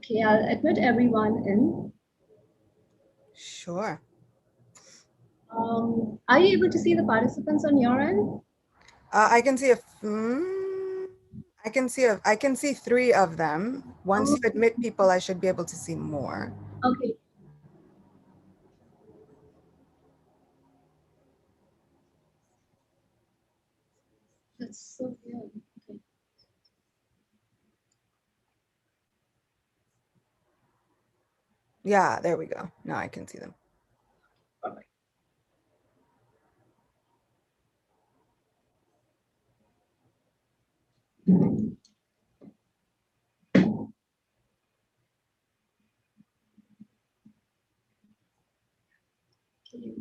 Okay, I'll admit everyone in. Sure. Are you able to see the participants on your end? I can see I can see three of them. Once Oh, you admit people, I should be able to see more. okay. That's so weird. Okay. Yeah, there we go. Now I can see them. Perfect. Okay.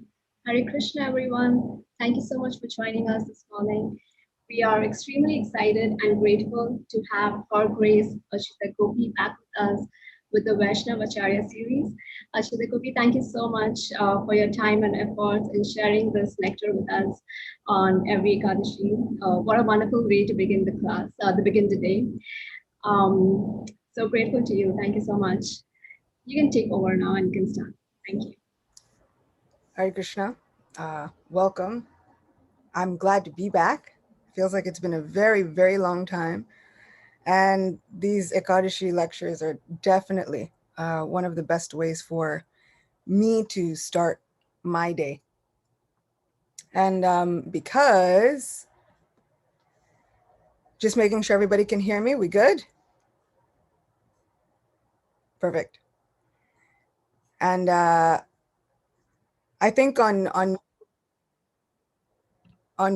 Hare Krishna, everyone. Thank you so much for joining us this morning. We are extremely excited and grateful to have Her Grace Ashita Gopi back with us with the Vaishnav Acharya series. Ashita Gopi, thank you so much for your time and efforts in sharing this lecture with us on every Ekadashi. What a wonderful way to begin the class, to begin the day. So grateful to you. Thank you so much. You can take over now and you can start. Thank you. Hare Krishna. Welcome. I'm glad to be back. Feels like it's been a very, very long time. And these Ekadashi lectures are definitely one of the best ways for me to start my day. And because just making sure everybody can hear me, we good? Perfect. And I think on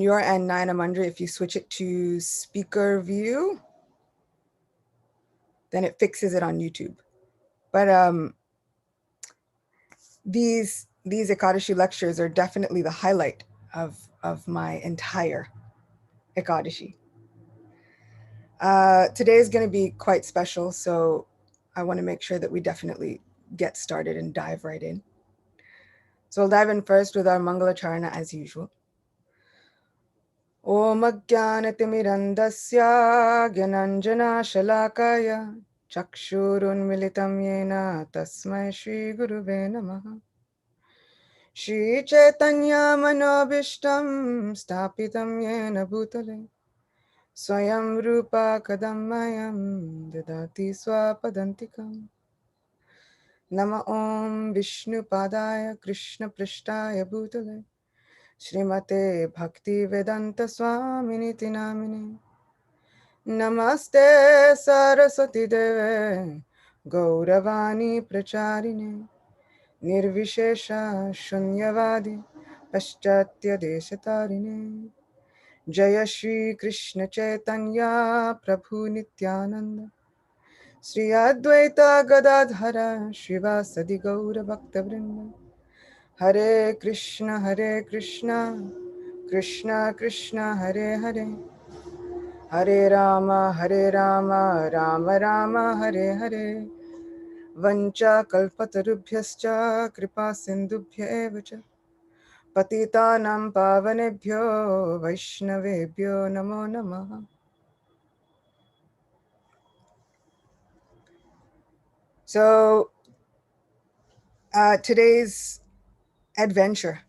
your end, Naina Mandri, if you switch it to speaker view, then it fixes it on YouTube. But these Ekadashi lectures are definitely the highlight of my entire Ekadashi. Today is going to be quite special, so I want to make sure that we definitely get started and dive right in. So we'll dive in first with our Mangalacharana as usual. Om Ajnanatimirandasya Gyananjana Shalakaya Chakshurunmilitam Yena Tasmai Shri Guruve Namaha Shri Chaitanya Manobishtam Stapitam Yena Bhutale Swayam Rupa Kadamayam Dadati Swapadantikam Nama Om Vishnu Padaya Krishna Prishtaya Bhutale Srimate Bhakti Vedanta Swaminiti Namine Namaste Saraswati Deve Gauravani Pracharine Nirvishesha Shunyavadi Paschatya Deshatarine Jaya Shri Krishna Chaitanya Prabhu Nityananda Sri Advaita Gadadhara Shivasadi Gaura Bhaktavrinda Hare Krishna Krishna Krishna Hare Hare Hare Rama Rama Rama Hare Hare Vancha kalpatarubhyascha kripa sindubhya eva cha patitanam pavanebhyo vaishnavebhyo namo namaha. So today's adventure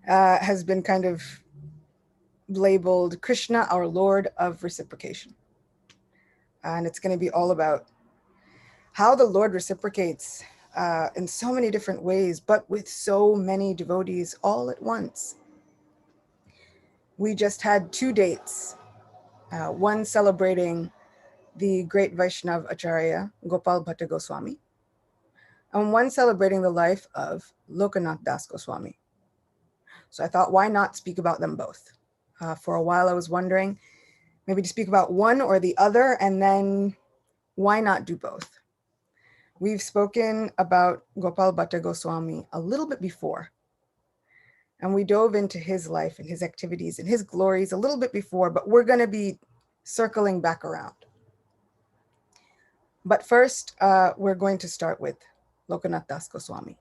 has been kind of labeled Krishna, our Lord of Reciprocation. And it's going to be all about how the Lord reciprocates in so many different ways, but with so many devotees all at once. We just had two dates, one celebrating the great Vaishnav Acharya, Gopal Bhatta Goswami, and one celebrating the life of Lokanath Das Goswami. So I thought, why not speak about them both? For a while I was wondering maybe to speak about one or the other, and then why not do both? We've spoken about Gopal Bhatta Goswami a little bit before, and we dove into his life and his activities and his glories a little bit before, but we're going to be circling back around. But first, we're going to start with Lokanath Das Goswami.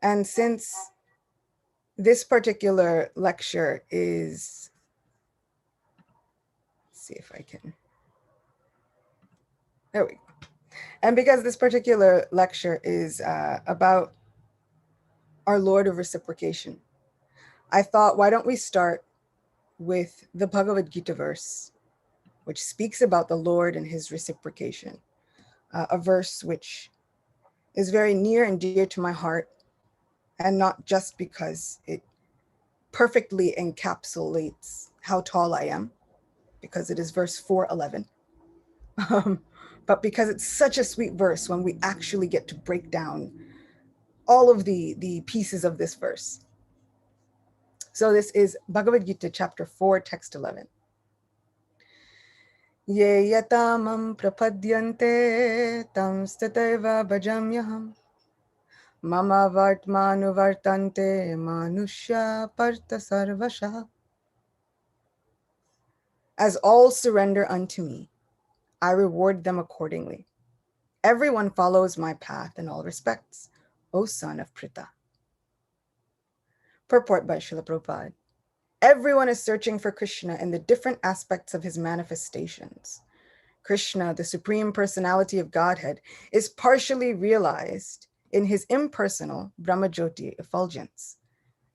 And since this particular lecture is, let's see if I can, there we go. And because this particular lecture is about our Lord of reciprocation, I thought, why don't we start with the Bhagavad Gita verse, which speaks about the Lord and his reciprocation, a verse which is very near and dear to my heart, and not just because it perfectly encapsulates how tall I am, because it is verse 411, but because it's such a sweet verse when we actually get to break down all of the pieces of this verse. So this is Bhagavad Gita chapter 4, text 11. Ye yatamam prapadyante tam stataiva bhajamyaham mama vartmanu vartante manushya parta sarvasha. As all surrender unto me, I reward them accordingly. Everyone follows my path in all respects, O son of Pritha. Purport by Srila Prabhupada. Everyone is searching for Krishna in the different aspects of his manifestations. Krishna, the Supreme Personality of Godhead, is partially realized in his impersonal Brahmajyoti effulgence,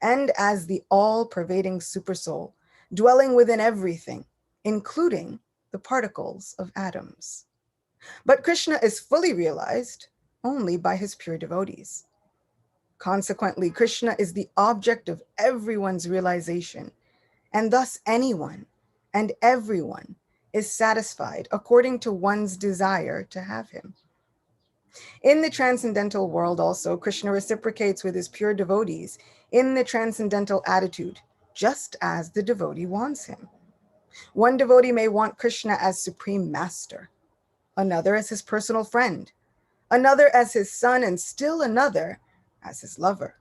and as the all-pervading Supersoul, dwelling within everything, including the particles of atoms. But Krishna is fully realized only by his pure devotees. Consequently, Krishna is the object of everyone's realization, and thus anyone and everyone is satisfied according to one's desire to have him. In the transcendental world also, Krishna reciprocates with his pure devotees in the transcendental attitude, just as the devotee wants him. One devotee may want Krishna as supreme master, another as his personal friend, another as his son, and still another as his lover.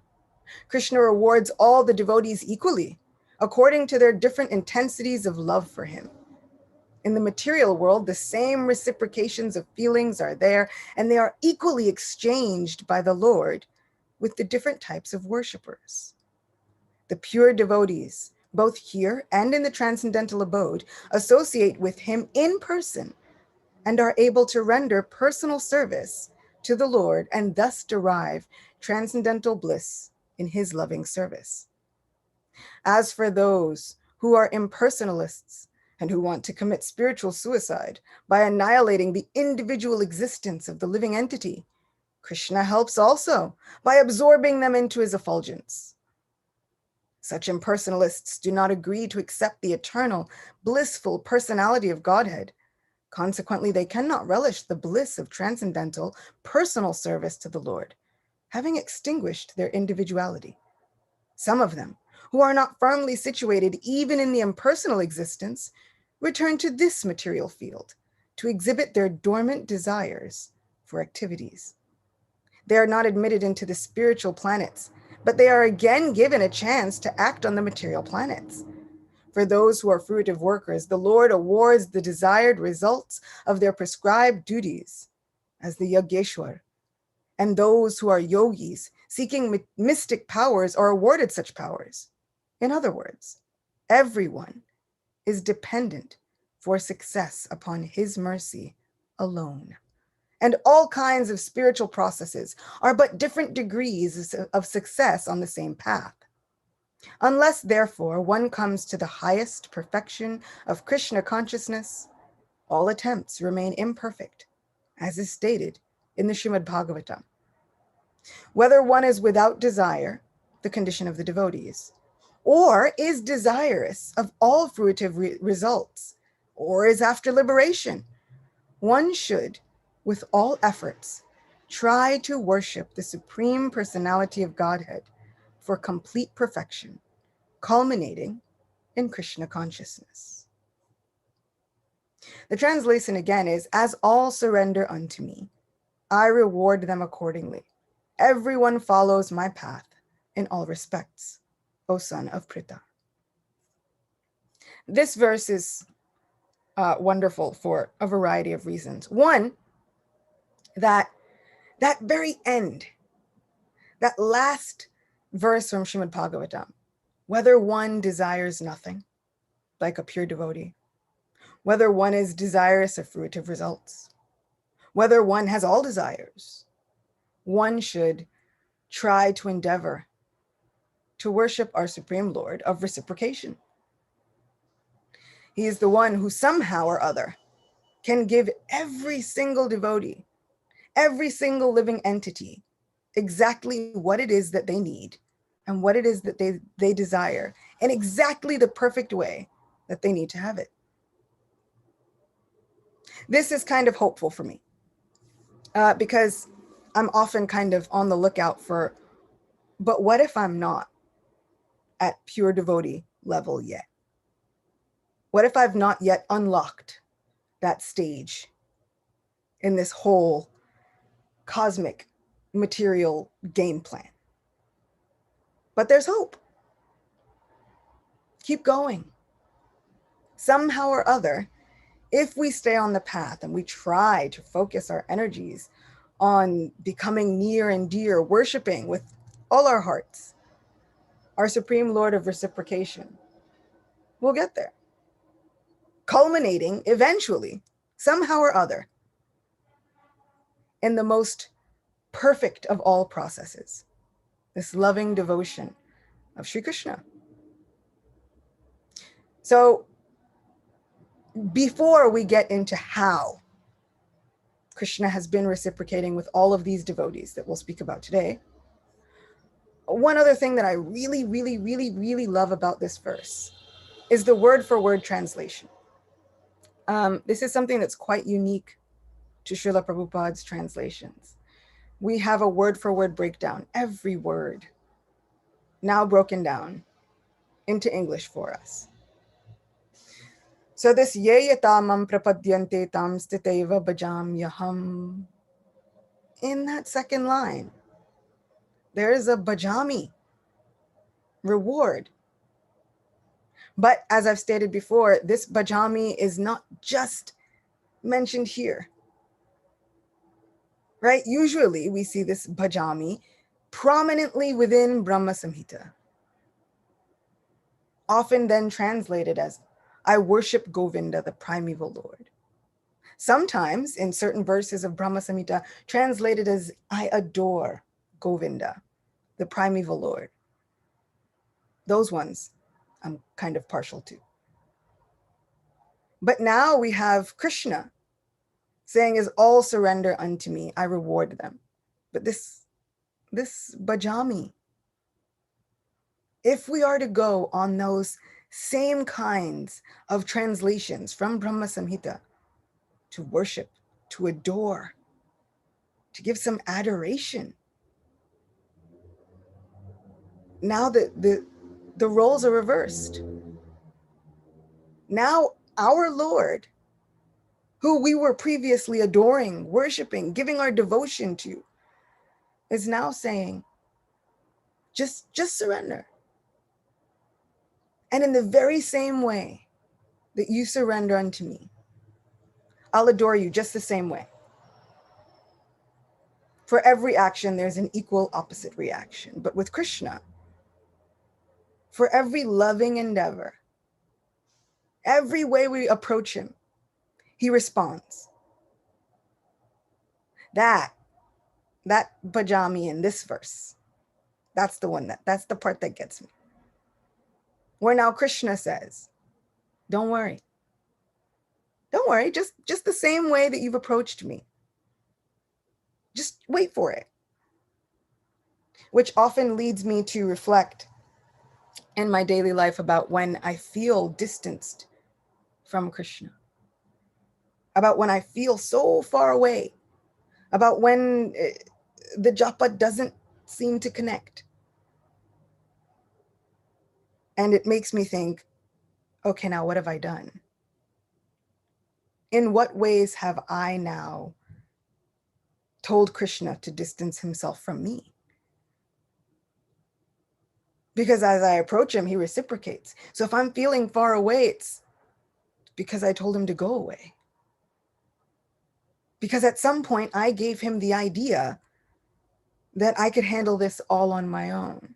Krishna rewards all the devotees equally, according to their different intensities of love for him. In the material world, the same reciprocations of feelings are there, and they are equally exchanged by the Lord with the different types of worshippers. The pure devotees, both here and in the transcendental abode, associate with him in person and are able to render personal service to the Lord and thus derive transcendental bliss in his loving service. As for those who are impersonalists and who want to commit spiritual suicide by annihilating the individual existence of the living entity, Krishna helps also by absorbing them into his effulgence. Such impersonalists do not agree to accept the eternal, blissful personality of Godhead. Consequently, they cannot relish the bliss of transcendental, personal service to the Lord, having extinguished their individuality. Some of them, who are not firmly situated even in the impersonal existence, return to this material field to exhibit their dormant desires for activities. They are not admitted into the spiritual planets, but they are again given a chance to act on the material planets. For those who are fruitive workers, the Lord awards the desired results of their prescribed duties as the Yogeshwar. And those who are yogis seeking mystic powers are awarded such powers. In other words, everyone is dependent for success upon his mercy alone. And all kinds of spiritual processes are but different degrees of success on the same path. Unless, therefore, one comes to the highest perfection of Krishna consciousness, all attempts remain imperfect, as is stated in the Srimad Bhagavatam. Whether one is without desire, the condition of the devotees, or is desirous of all fruitive results, or is after liberation, one should, with all efforts, try to worship the Supreme Personality of Godhead for complete perfection, culminating in Krishna consciousness. The translation again is, as all surrender unto me, I reward them accordingly. Everyone follows my path in all respects, O son of Pritha. This verse is wonderful for a variety of reasons. One, that very end, that last verse from Srimad Bhagavatam, whether one desires nothing, like a pure devotee, whether one is desirous of fruitive results, Whether one has all desires, one should try to endeavor to worship our Supreme Lord of reciprocation. He is the one who somehow or other can give every single devotee, every single living entity, exactly what it is that they need and what it is that they desire in exactly the perfect way that they need to have it. This is kind of hopeful for me because I'm often kind of on the lookout for, but what if I'm not at pure devotee level yet? What if I've not yet unlocked that stage in this whole cosmic material game plan? But there's hope. Keep going. Somehow or other, if we stay on the path and we try to focus our energies on becoming near and dear, worshiping with all our hearts, our Supreme Lord of reciprocation, we'll get there. Culminating eventually, somehow or other, in the most perfect of all processes, this loving devotion of Sri Krishna. So before we get into how Krishna has been reciprocating with all of these devotees that we'll speak about today, one other thing that I really, really, really, really love about this verse is the word for word translation. This is something that's quite unique to Srila Prabhupada's translations. We have a word for word breakdown, every word now broken down into English for us. So this ye yatamam prapadyante tam stiteva bhajam yaham, in that second line, there is a bhajami, reward. But as I've stated before, this bhajami is not just mentioned here, right? Usually we see this bhajami prominently within Brahma Samhita, often then translated as I worship Govinda, the primeval Lord. Sometimes in certain verses of Brahma Samhita, translated as I adore Govinda, the primeval Lord. Those ones I'm kind of partial to. But now we have Krishna saying, is all surrender unto me, I reward them. But this bhajami, if we are to go on those same kinds of translations from Brahma Samhita, to worship, to adore, to give some adoration, now the roles are reversed. Now our Lord, who we were previously adoring, worshiping, giving our devotion to, is now saying, just surrender. And in the very same way that you surrender unto me, I'll adore you just the same way. For every action, there's an equal opposite reaction. But with Krishna, for every loving endeavor, every way we approach him, he responds. That bhajami in this verse, that's the one that's the part that gets me. Where now Krishna says, don't worry, just the same way that you've approached me, just wait for it. Which often leads me to reflect in my daily life about when I feel distanced from Krishna, about when I feel so far away, about when the japa doesn't seem to connect. And it makes me think, okay, now what have I done? In what ways have I now told Krishna to distance himself from me? Because as I approach him, he reciprocates. So if I'm feeling far away, it's because I told him to go away. Because at some point I gave him the idea that I could handle this all on my own.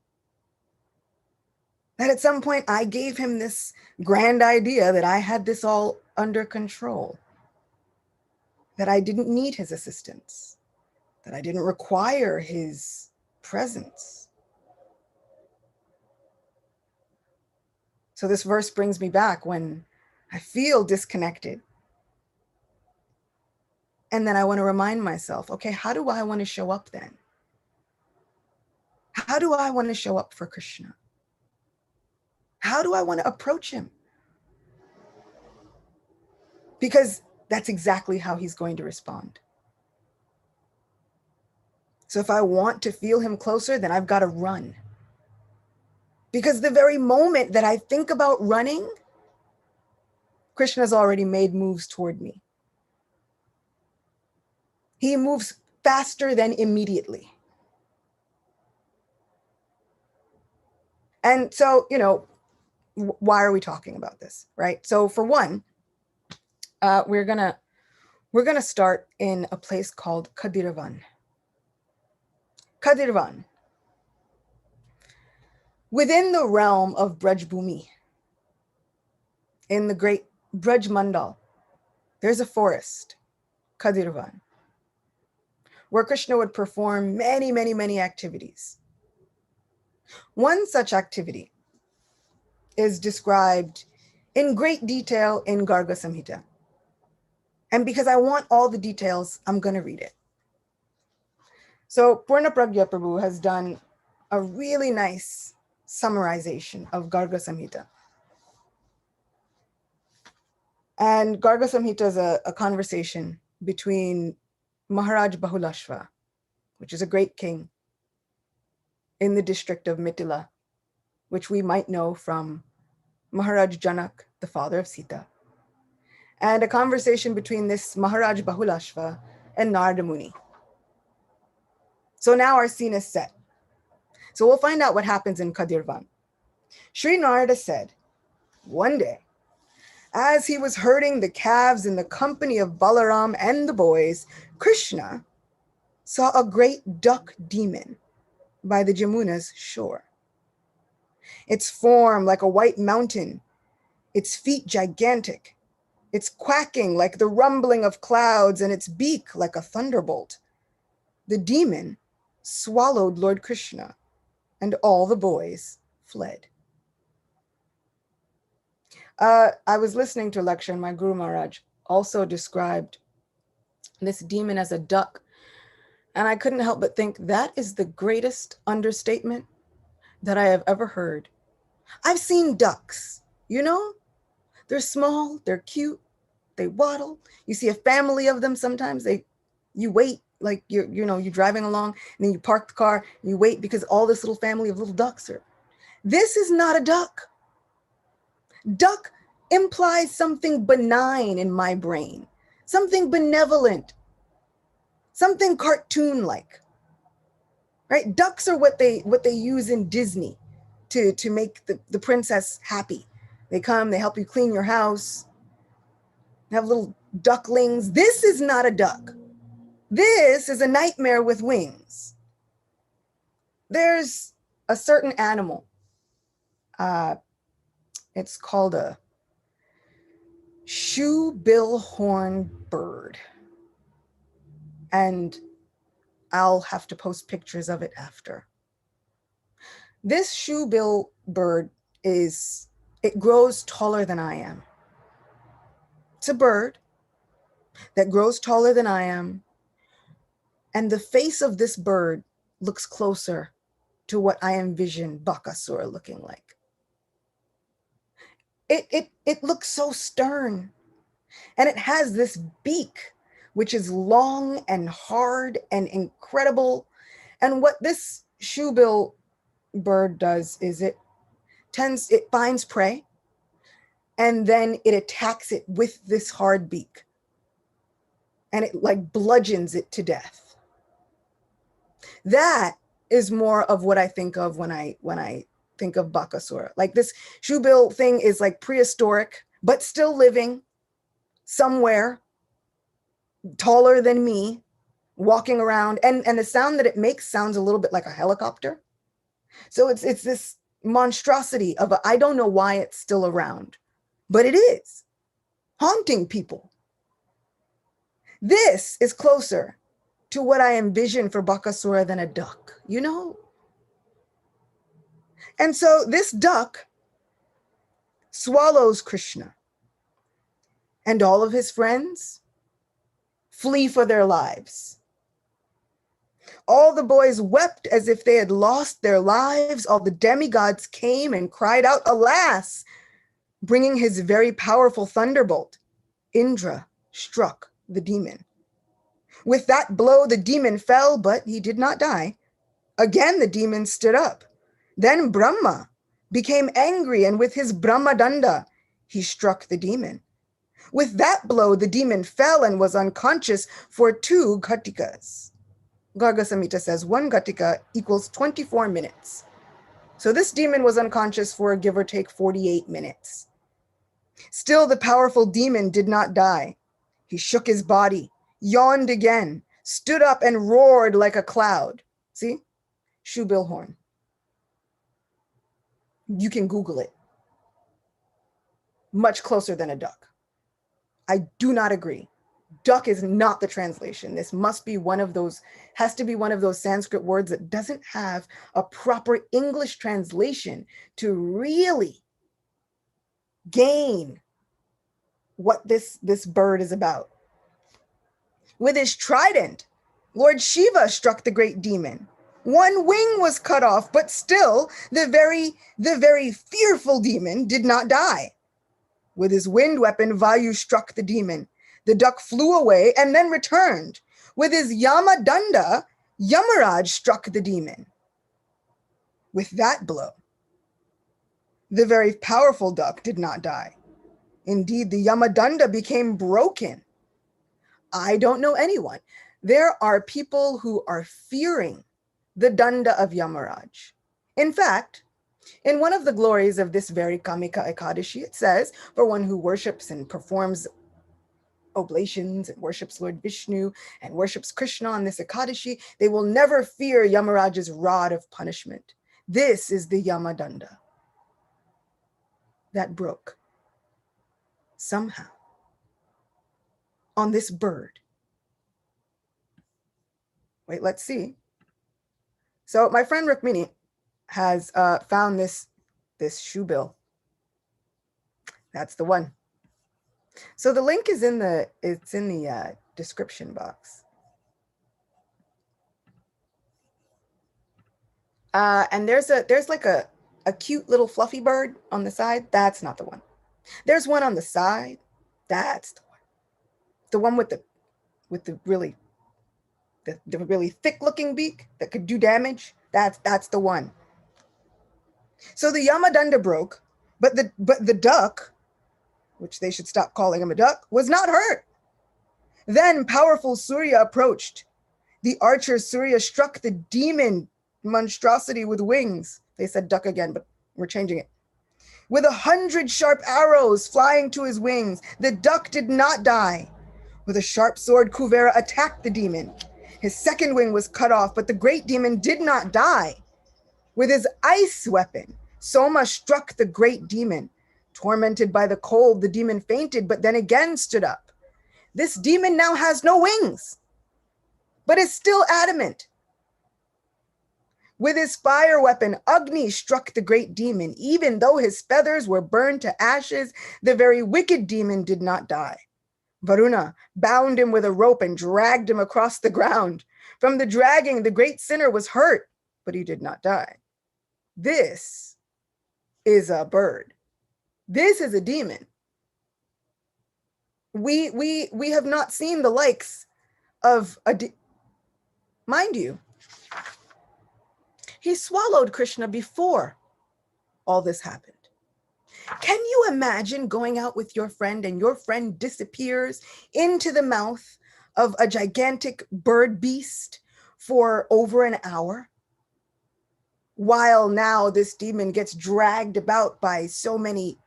That at some point I gave him this grand idea that I had this all under control. that I didn't need his assistance, that I didn't require his presence. So this verse brings me back when I feel disconnected. And then I want to remind myself, okay, how do I want to show up then? How do I want to show up for Krishna? How do I want to approach him? Because that's exactly how he's going to respond. So if I want to feel him closer, then I've got to run. Because the very moment that I think about running, Krishna's already made moves toward me. He moves faster than immediately. And so, why are we talking about this, right? So for one, we're gonna start in a place called Kadiravan. Kadiravan. Within the realm of Braj Bhumi, in the great Braj Mandal, there's a forest, Kadiravan, where Krishna would perform many, many, many activities. One such activity is described in great detail in Garga Samhita. And because I want all the details, I'm going to read it. So Purna Pragya Prabhu has done a really nice summarization of Garga Samhita. And Garga Samhita is a conversation between Maharaj Bahulashva, which is a great king in the district of Mithila, which we might know from Maharaj Janak, the father of Sita, and a conversation between this Maharaj Bahulashva and Narada Muni. So now our scene is set. So we'll find out what happens in Kadirvan. Sri Narada said, one day, as he was herding the calves in the company of Balaram and the boys, Krishna saw a great duck demon by the Jamuna's shore. Its form like a white mountain, its feet gigantic, its quacking like the rumbling of clouds, and its beak like a thunderbolt. The demon swallowed Lord Krishna, and all the boys fled. I was listening to a lecture, and my Guru Maharaj also described this demon as a duck. And I couldn't help but think that is the greatest understatement that I have ever heard. I've seen ducks, they're small, they're cute, they waddle. You see a family of them sometimes, you wait, like you're driving along, and then you park the car, and you wait because all this little family of little ducks are. This is not a duck. Duck implies something benign in my brain, something benevolent, something cartoon-like, right? Ducks are what they use in Disney to make the princess happy. They come, they help you clean your house, have little ducklings. This is not a duck. This is a nightmare with wings. There's a certain animal. It's called a shoe-bill-horn bird. And I'll have to post pictures of it after. This shoe-bill bird it grows taller than I am. It's a bird that grows taller than I am. And the face of this bird looks closer to what I envision Bakasura looking like. It looks so stern. And it has this beak, which is long and hard and incredible. And what this shoebill bird does is it finds prey, and then it attacks it with this hard beak. And it like bludgeons it to death. That is more of what I think of when I think of Bakasura. Like this shoebill thing is like prehistoric, but still living somewhere, taller than me, walking around. And the sound that it makes sounds a little bit like a helicopter. So it's this monstrosity of I don't know why it's still around, but it is haunting people. This is closer to what I envision for Bakasura than a duck, you know? And so this duck swallows Krishna, and all of his friends flee for their lives. All the boys wept as if they had lost their lives. All the demigods came and cried out, alas, bringing his very powerful thunderbolt. Indra struck the demon. With that blow, the demon fell, but he did not die. Again, the demon stood up. Then Brahma became angry, and with his Brahmadanda, he struck the demon. With that blow, the demon fell and was unconscious for 2 ghatikas. Garga Samhita says 1 ghatika equals 24 minutes. So this demon was unconscious for give or take 48 minutes. Still, the powerful demon did not die. He shook his body, yawned again, stood up and roared like a cloud. See? Shoebill horn. You can Google it. Much closer than a duck. I do not agree. Duck is not the translation. This must be one of those, has to be one of those Sanskrit words that doesn't have a proper English translation to really gain what this bird is about. With his trident, Lord Shiva struck the great demon. 1 wing was cut off, but still the very fearful demon did not die. With his wind weapon, Vayu struck the demon. The duck flew away and then returned. With his Yama Danda, Yamaraj struck the demon. With that blow, the very powerful duck did not die. Indeed, the Yama Danda became broken. I don't know anyone. There are people who are fearing the Danda of Yamaraj. In fact, in one of the glories of this very Kamika Ekadashi, it says, for one who worships and performs oblations and worships Lord Vishnu and worships Krishna on this Ekadashi, they will never fear Yamaraj's rod of punishment. This is the Yamadanda that broke somehow on this bird. Wait, let's see. So my friend Rukmini has found this shoebill. That's the one. So the link is in the description box. And there's like a cute little fluffy bird on the side. That's not the one. There's one on the side. That's the one. The one with the really thick looking beak that could do damage. That's the one. So the Yamadanda broke, but the duck, which they should stop calling him a duck, was not hurt. Then powerful Surya approached. The archer Surya struck the demon monstrosity with wings. They said duck again, but we're changing it. With 100 sharp arrows flying to his wings, the duck did not die. With a sharp sword, Kuvera attacked the demon. His second wing was cut off, but the great demon did not die. With his ice weapon, Soma struck the great demon. Tormented by the cold, the demon fainted, but then again stood up. This demon now has no wings, but is still adamant. With his fire weapon, Agni struck the great demon. Even though his feathers were burned to ashes, the very wicked demon did not die. Varuna bound him with a rope and dragged him across the ground. From the dragging, the great sinner was hurt, but he did not die. This is a bird. This is a demon. We have not seen the likes of mind you, he swallowed Krishna before all this happened. Can you imagine going out with your friend and your friend disappears into the mouth of a gigantic bird beast for over an hour? While now this demon gets dragged about by so many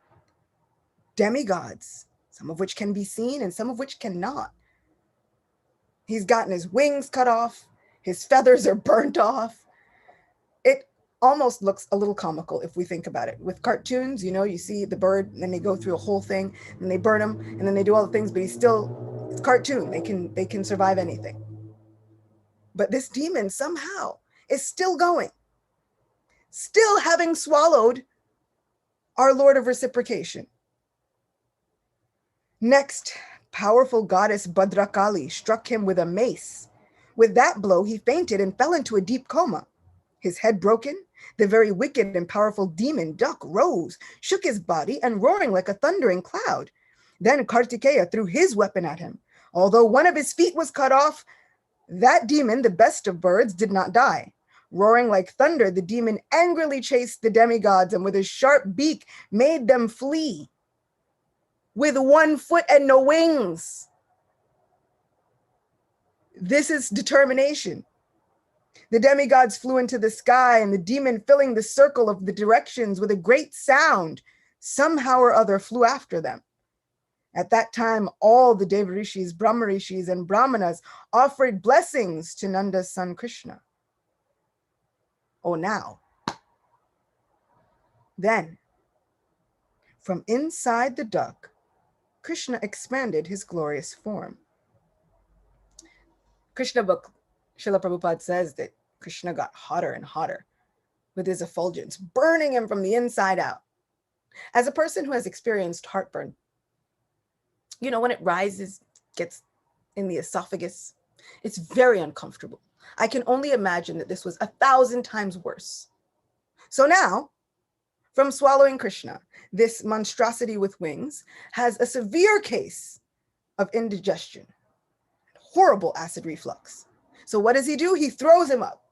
demigods, some of which can be seen and some of which cannot. He's gotten his wings cut off, his feathers are burnt off. It almost looks a little comical if we think about it. With cartoons, you know, you see the bird and then they go through a whole thing and they burn him and then they do all the things, but he's still It's cartoon. They can survive anything. But this demon somehow is still going, still having swallowed our Lord of Reciprocation. Next, powerful goddess Bhadrakali struck him with a mace. With that blow, he fainted and fell into a deep coma. His head broken, the very wicked and powerful demon duck rose, shook his body, and roaring like a thundering cloud. Then Kartikeya threw his weapon at him. Although one of his feet was cut off, that demon, the best of birds, did not die. Roaring like thunder, the demon angrily chased the demigods and with his sharp beak made them flee. With 1 foot and no wings. This is determination. The demigods flew into the sky, and the demon, filling the circle of the directions with a great sound, somehow or other flew after them. At that time, all the Devarishis, Brahmarishis, and Brahmanas offered blessings to Nanda's son Krishna. Oh, now. Then, from inside the duck, Krishna expanded his glorious form. Krishna book, Srila Prabhupada says that Krishna got hotter and hotter with his effulgence, burning him from the inside out. As a person who has experienced heartburn, you know, when it rises, gets in the esophagus, it's very uncomfortable. I can only imagine that this was 1,000 times worse. So now, from swallowing Krishna, this monstrosity with wings has a severe case of indigestion, horrible acid reflux. So what does he do? He throws him up.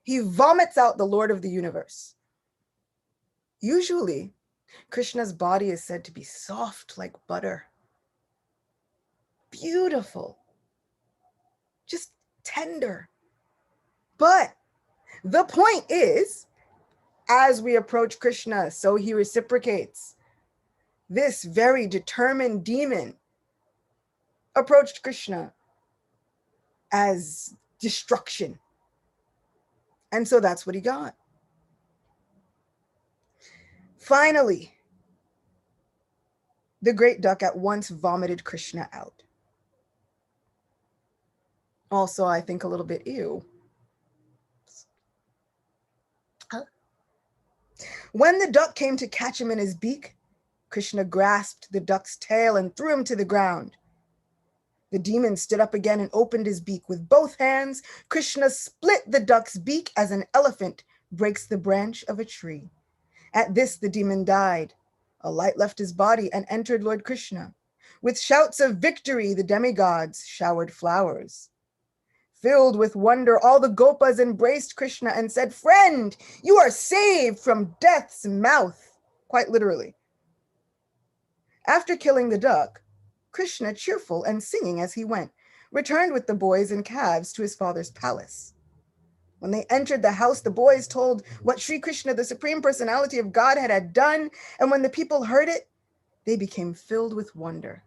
He vomits out the Lord of the universe. Usually, Krishna's body is said to be soft like butter. Beautiful. Just tender. But the point is, as we approach Krishna, so he reciprocates. This very determined demon approached Krishna as destruction. And so that's what he got. Finally, the great duck at once vomited Krishna out. Also, I think a little bit ew. Huh? When the duck came to catch him in his beak, Krishna grasped the duck's tail and threw him to the ground. The demon stood up again and opened his beak. With both hands, Krishna split the duck's beak as an elephant breaks the branch of a tree. At this, the demon died. A light left his body and entered Lord Krishna. With shouts of victory, the demigods showered flowers. Filled with wonder, all the gopas embraced Krishna and said, "Friend, you are saved from death's mouth," quite literally. After killing the duck, Krishna, cheerful and singing as he went, returned with the boys and calves to his father's palace. When they entered the house, the boys told what Sri Krishna, the Supreme Personality of Godhead, had done, and when the people heard it, they became filled with wonder.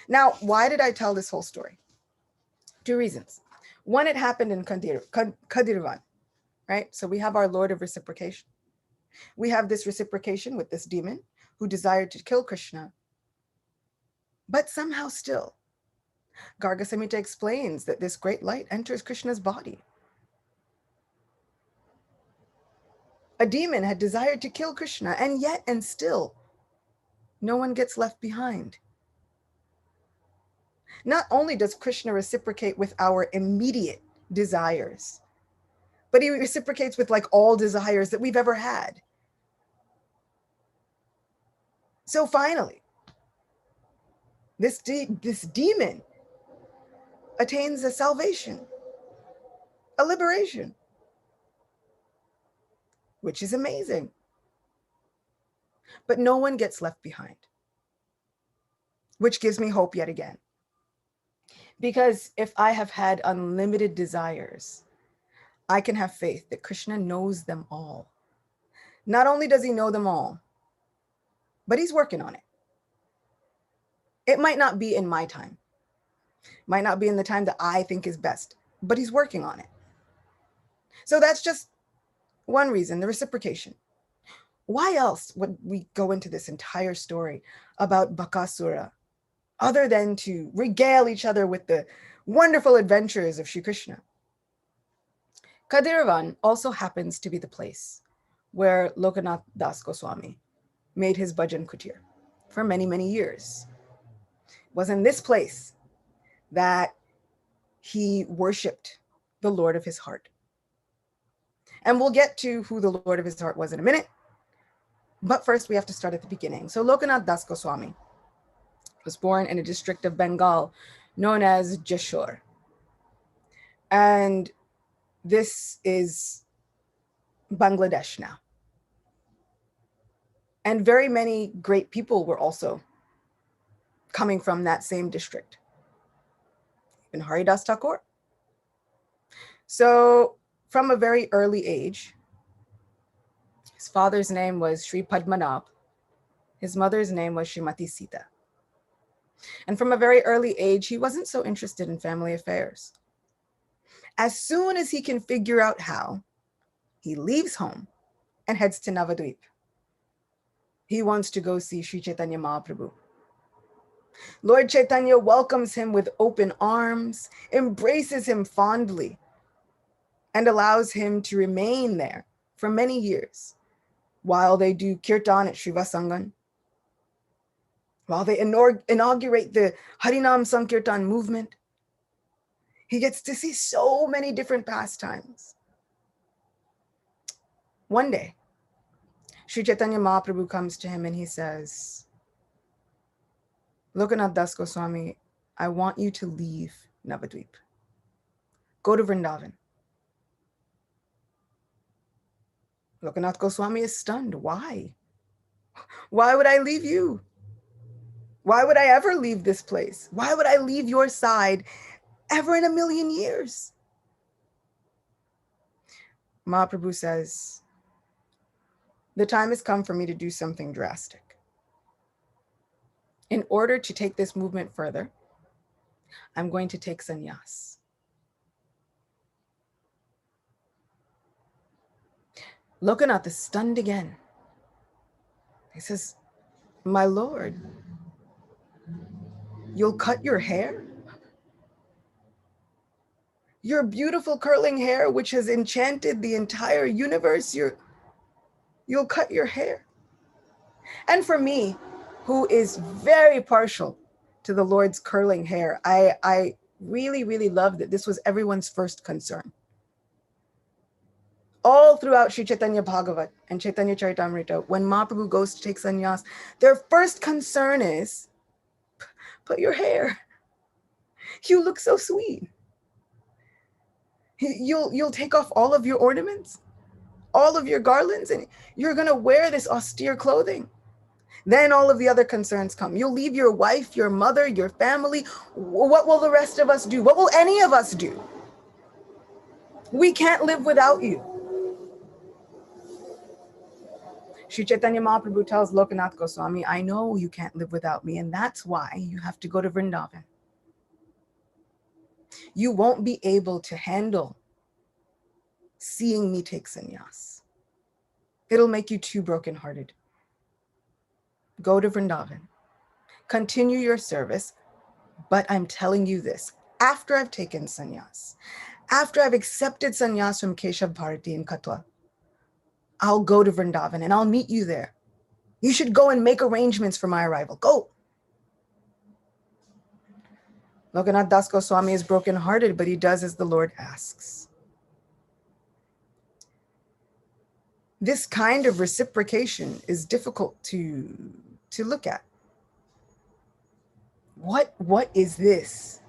Now, why did I tell this whole story? 2 reasons. One, it happened in Kadirvan, right? So we have our Lord of Reciprocation. We have this reciprocation with this demon who desired to kill Krishna. But somehow still, Garga Samhita explains that this great light enters Krishna's body. A demon had desired to kill Krishna, and yet and still, no one gets left behind. Not only does Krishna reciprocate with our immediate desires, but he reciprocates with like all desires that we've ever had. So finally, this demon attains a salvation, a liberation, which is amazing. But no one gets left behind, which gives me hope yet again. Because if I have had unlimited desires, I can have faith that Krishna knows them all. Not only does he know them all, but he's working on it. It might not be in my time, might not be in the time that I think is best, but he's working on it. So that's just one reason, the reciprocation. Why else would we go into this entire story about Bakasura, other than to regale each other with the wonderful adventures of Shri Krishna. Kadiravan also happens to be the place where Lokanath Das Goswami made his bhajan kutir for many, many years. It was in this place that he worshipped the Lord of his heart. And we'll get to who the Lord of his heart was in a minute. But first, we have to start at the beginning. So Lokanath Das Goswami was born in a district of Bengal known as Jashore. And this is Bangladesh now. And very many great people were also coming from that same district. Even Haridas Thakur. So from a very early age, his father's name was Sri Padmanabh. His mother's name was Srimati Sita. And from a very early age, he wasn't so interested in family affairs. As soon as he can figure out how, he leaves home and heads to Navadvip. He wants to go see Sri Chaitanya Mahaprabhu. Lord Chaitanya welcomes him with open arms, embraces him fondly, and allows him to remain there for many years while they do kirtan at Srivasangan, while they inaugurate the Harinam Sankirtan movement. He gets to see so many different pastimes. One day, Sri Chaitanya Mahaprabhu comes to him and he says, Lokanath Das Goswami, I want you to leave Navadvip. Go to Vrindavan. Lokanath Goswami is stunned. Why? Why would I leave you? Why would I ever leave this place? Why would I leave your side ever in a million years? Mahaprabhu says, the time has come for me to do something drastic. In order to take this movement further, I'm going to take sannyas. Lokanath is stunned again. He says, my lord, you'll cut your hair? Your beautiful curling hair, which has enchanted the entire universe, you'll cut your hair. And for me, who is very partial to the Lord's curling hair, I really, really love that this was everyone's first concern. All throughout Sri Chaitanya Bhagavat and Chaitanya Charitamrita, when Mahaprabhu goes to take sannyas, their first concern is, put your hair. You look so sweet. You'll take off all of your ornaments, all of your garlands, and you're gonna wear this austere clothing. Then all of the other concerns come. You'll leave your wife, your mother, your family. What will the rest of us do? What will any of us do? We can't live without you. Sri Chaitanya Mahaprabhu tells Lokanath Goswami, I know you can't live without me, and that's why you have to go to Vrindavan. You won't be able to handle seeing me take sannyas. It'll make you too brokenhearted. Go to Vrindavan. Continue your service, but I'm telling you this, after I've taken sannyas, after I've accepted sannyas from Keshav Bharati in Katwa, I'll go to Vrindavan and I'll meet you there. You should go and make arrangements for my arrival. Go. Lokanath Das Goswami is brokenhearted, but he does as the Lord asks. This kind of reciprocation is difficult to look at. What is this?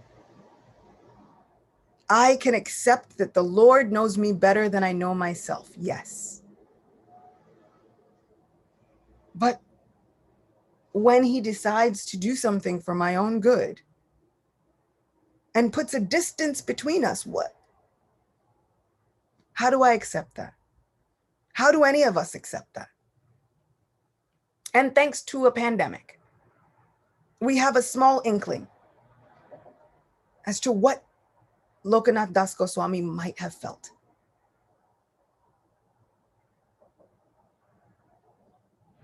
I can accept that the Lord knows me better than I know myself. Yes. But when he decides to do something for my own good and puts a distance between us, what? How do I accept that? How do any of us accept that? And thanks to a pandemic, we have a small inkling as to what Lokanath Das Goswami might have felt.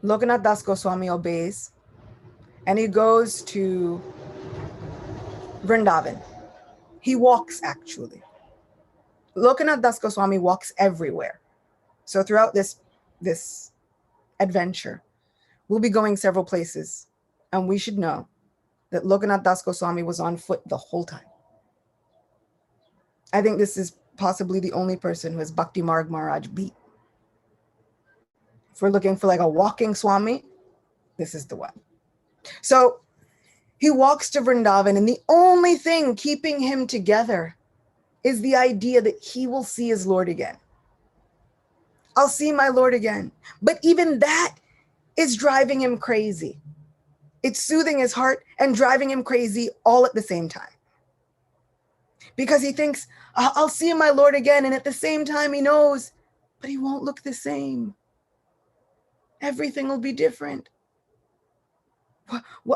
Lokanath Das Goswami obeys, and he goes to Vrindavan. He walks actually. Lokanath Das Goswami walks everywhere. So throughout this adventure, we'll be going several places, and we should know that Lokanath Das Goswami was on foot the whole time. I think this is possibly the only person who has Bhakti Marg Maharaj beat. If we're looking for like a walking Swami, this is the one. So he walks to Vrindavan, and the only thing keeping him together is the idea that he will see his Lord again. I'll see my Lord again. But even that is driving him crazy. It's soothing his heart and driving him crazy all at the same time. Because he thinks, I'll see my Lord again. And at the same time, he knows, but he won't look the same. Everything will be different.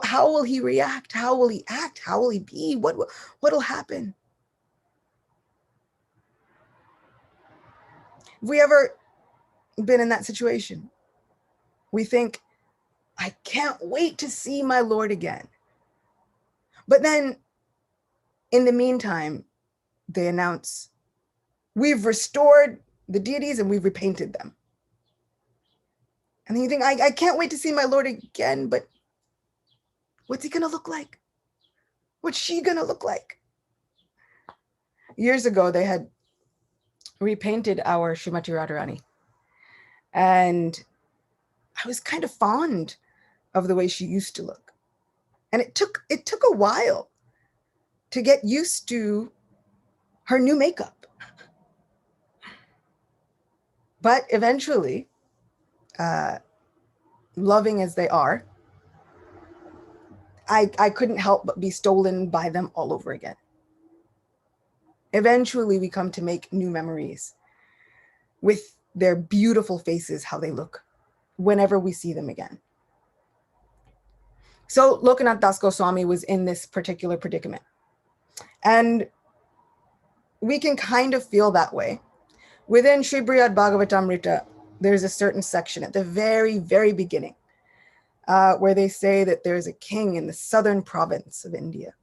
How will he react? How will he act? How will he be? What will happen? Have we ever been in that situation? We think, I can't wait to see my Lord again. But then, in the meantime, they announce, we've restored the deities and we've repainted them. And then you think, I can't wait to see my Lord again, but what's he going to look like? What's she going to look like? Years ago, they had repainted our Srimati Radharani. And I was kind of fond of the way she used to look. And it took a while to get used to her new makeup. But eventually, loving as they are, I couldn't help but be stolen by them all over again. Eventually, we come to make new memories with their beautiful faces, how they look, whenever we see them again. So Lokanath Das Goswami was in this particular predicament. And we can kind of feel that way. Within Sri Brihad Bhagavatamrita, there's a certain section at the very, very beginning where they say that there's a king in the southern province of India.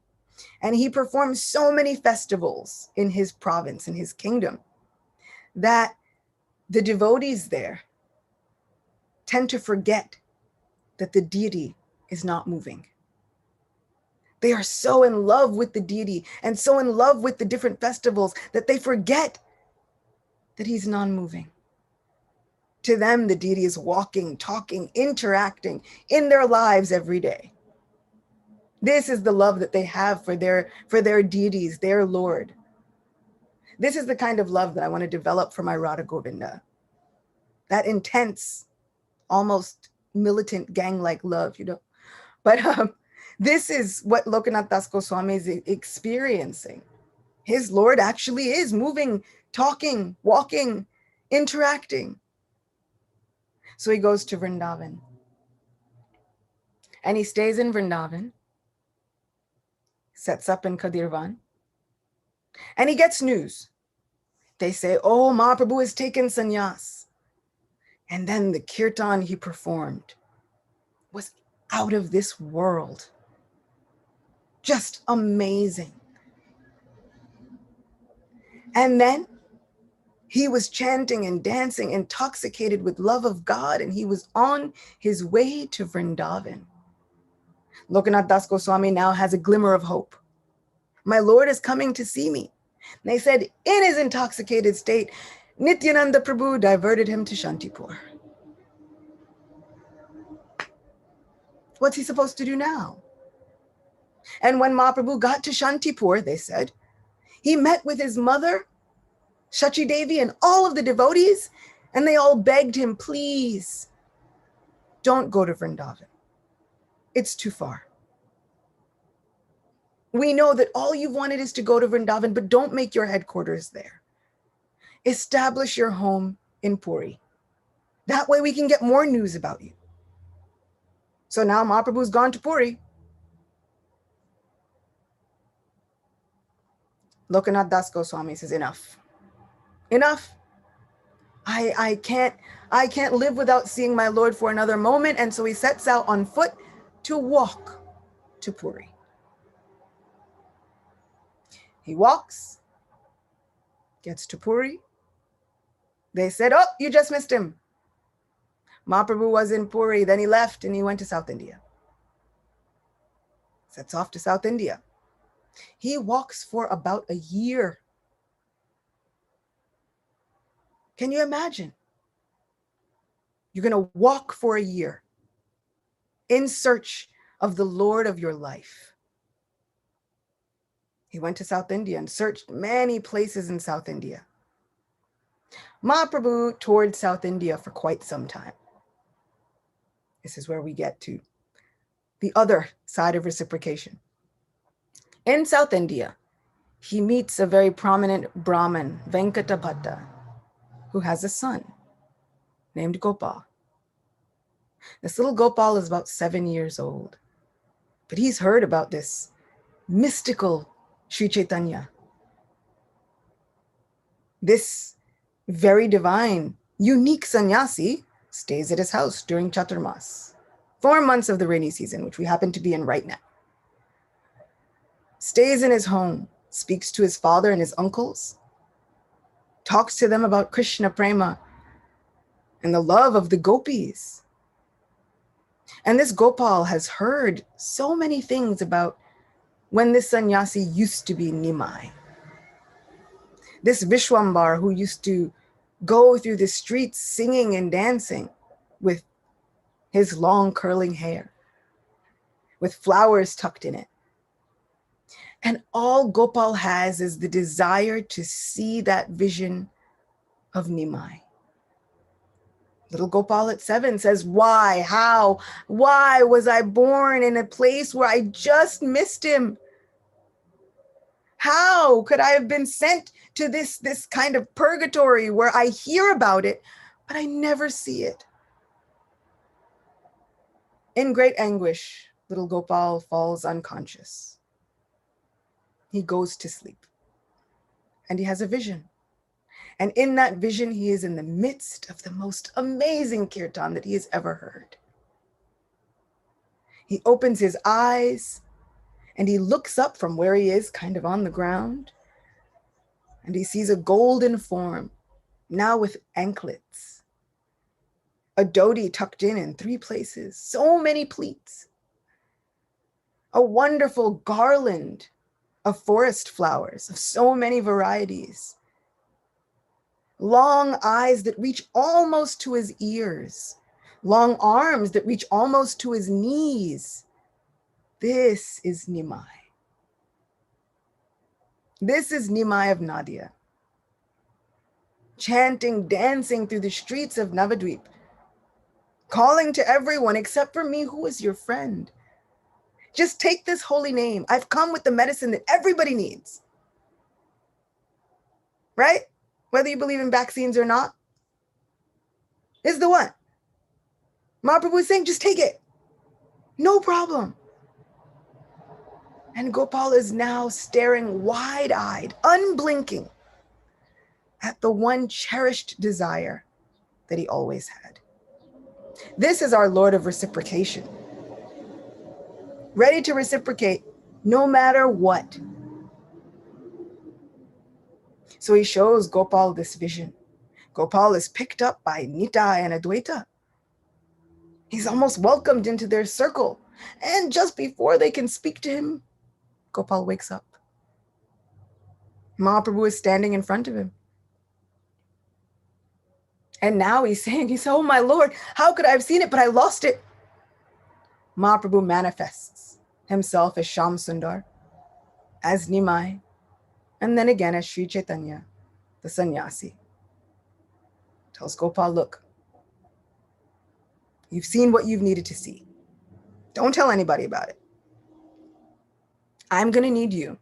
And he performs so many festivals in his province, in his kingdom, that the devotees there tend to forget that the deity is not moving. They are so in love with the deity and so in love with the different festivals that they forget that he's non-moving. To them, the deity is walking, talking, interacting in their lives every day. This is the love that they have for their deities, their Lord. This is the kind of love that I want to develop for my Radha Govinda. That intense, almost militant gang-like love, But this is what Lokanath Das Goswami is experiencing. His Lord actually is moving, talking, walking, interacting. So he goes to Vrindavan. And he stays in Vrindavan, sets up in Kadirvan, and he gets news. They say, oh, Mahaprabhu has taken sannyas. And then the kirtan he performed was out of this world. Just amazing. And then he was chanting and dancing, intoxicated with love of God, and he was on his way to Vrindavan. Lokanath Das Goswami now has a glimmer of hope. My Lord is coming to see me. And they said, in his intoxicated state, Nityananda Prabhu diverted him to Shantipur. What's he supposed to do now? And when Mahaprabhu got to Shantipur, they said, he met with his mother, Shachi Devi, and all of the devotees, and they all begged him, please, don't go to Vrindavan. It's too far. We know that all you've wanted is to go to Vrindavan, but don't make your headquarters there. Establish your home in Puri. That way we can get more news about you. So now Mahaprabhu's gone to Puri. Lokanath Das Goswami says, enough. Enough. I can't live without seeing my Lord for another moment. And so he sets out on foot to walk to Puri. He walks, gets to Puri. They said, oh, you just missed him. Mahaprabhu was in Puri, then he left and he went to South India. Sets off to South India. He walks for about a year. Can you imagine? You're going to walk for a year in search of the Lord of your life. He went to South India and searched many places in South India. Mahaprabhu toured South India for quite some time. This is where we get to the other side of reciprocation. In South India, he meets a very prominent Brahmin, Venkatapata, who has a son named Gopal. This little Gopal is about 7 years old, but he's heard about this mystical Sri Chaitanya, this very divine, unique sannyasi stays at his house during Chaturmas, 4 months of the rainy season, which we happen to be in right now. Stays in his home, speaks to his father and his uncles, talks to them about Krishna Prema and the love of the gopis. And this Gopal has heard so many things about when this sannyasi used to be Nimai. This Vishwambar who used to go through the streets singing and dancing with his long curling hair, with flowers tucked in it. And all Gopal has is the desire to see that vision of Nimai. Little Gopal at 7 says, why, how, why was I born in a place where I just missed him? How could I have been sent to this kind of purgatory where I hear about it, but I never see it? In great anguish, little Gopal falls unconscious. He goes to sleep and he has a vision. And in that vision, he is in the midst of the most amazing kirtan that he has ever heard. He opens his eyes and he looks up from where he is, kind of on the ground, and he sees a golden form, now with anklets, a dhoti tucked in 3 places, so many pleats, a wonderful garland of forest flowers of so many varieties, long eyes that reach almost to his ears, long arms that reach almost to his knees. This is Nimai. This is Nimai of Nadia, chanting, dancing through the streets of Navadvip, calling to everyone except for me, who is your friend. Just take this holy name. I've come with the medicine that everybody needs. Right? Whether you believe in vaccines or not, is the one. Mahaprabhu is saying, just take it. No problem. And Gopal is now staring wide-eyed, unblinking at the one cherished desire that he always had. This is our Lord of reciprocation, ready to reciprocate no matter what. So he shows Gopal this vision. Gopal is picked up by Nitai and Adwaita. He's almost welcomed into their circle. And just before they can speak to him, Gopal wakes up. Mahaprabhu is standing in front of him. And now he's saying, oh my Lord, how could I have seen it, but I lost it? Mahaprabhu manifests himself as Shyam Sundar, as Nimai, and then again as Sri Chaitanya, the sannyasi. Tells Gopal, look, you've seen what you've needed to see. Don't tell anybody about it. I'm going to need you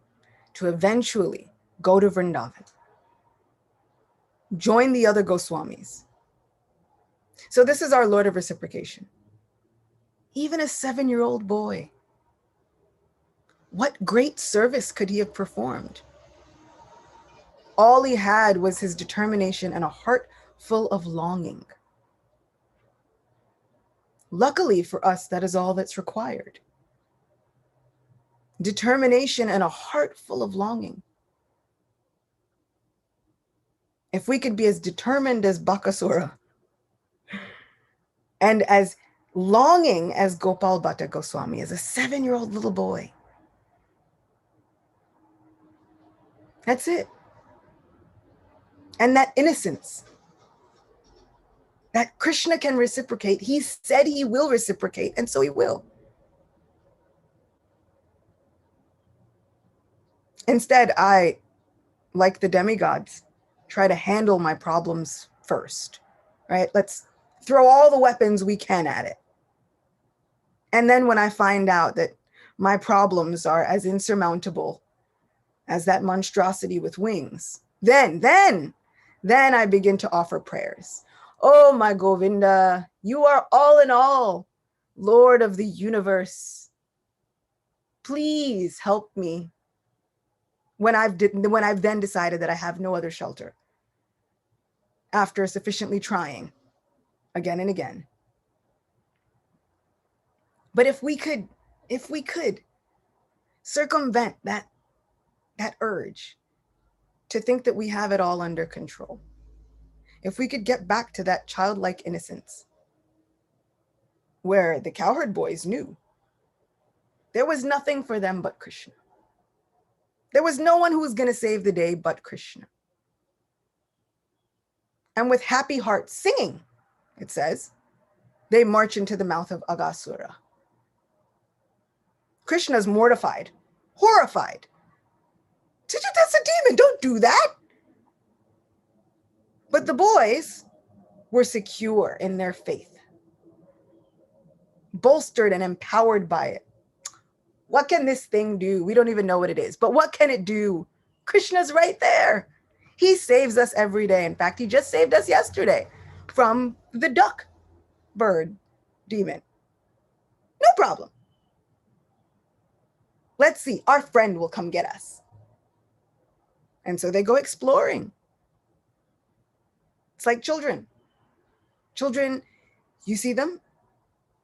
to eventually go to Vrindavan. Join the other Goswamis. So this is our Lord of reciprocation. Even a 7-year-old boy. What great service could he have performed? All he had was his determination and a heart full of longing. Luckily for us, that is all that's required. Determination and a heart full of longing. if we could be as determined as Bakasura and as longing as Gopal Bhatta Goswami, as a 7-year-old little boy. That's it. And that innocence that Krishna can reciprocate. He said he will reciprocate, and so he will. Instead, I, like the demigods, try to handle my problems first, right? Let's throw all the weapons we can at it. And then when I find out that my problems are as insurmountable as that monstrosity with wings, then I begin to offer prayers. Oh, my Govinda, you are all in all, Lord of the universe. Please help me when I've then decided that I have no other shelter after sufficiently trying again and again. But if we could circumvent that urge to think that we have it all under control, if we could get back to that childlike innocence where the cowherd boys knew there was nothing for them but Krishna. There was no one who was going to save the day but Krishna. And with happy hearts singing, it says, they march into the mouth of Aghasura. Krishna's mortified, horrified. That's a demon, don't do that. But the boys were secure in their faith, bolstered and empowered by it. What can this thing do? We don't even know what it is, but what can it do? Krishna's right there. He saves us every day. In fact, he just saved us yesterday from the duck bird demon. No problem. Let's see, our friend will come get us. And so they go exploring. It's like children. Children, you see them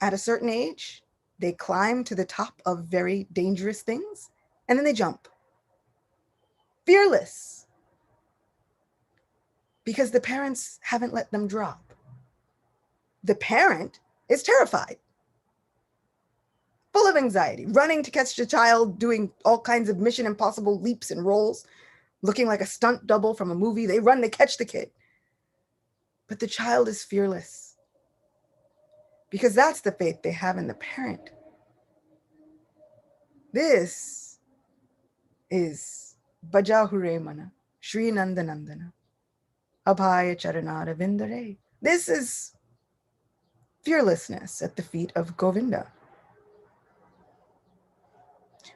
at a certain age, they climb to the top of very dangerous things, and then they jump. Fearless. Because the parents haven't let them drop. The parent is terrified, full of anxiety, running to catch the child, doing all kinds of Mission Impossible leaps and rolls, looking like a stunt double from a movie. They run to catch the kid. But the child is fearless because that's the faith they have in the parent. This is Bajahure Mana, Shri Nandanandana, Abhaya Charanara Vindare. This is fearlessness at the feet of Govinda.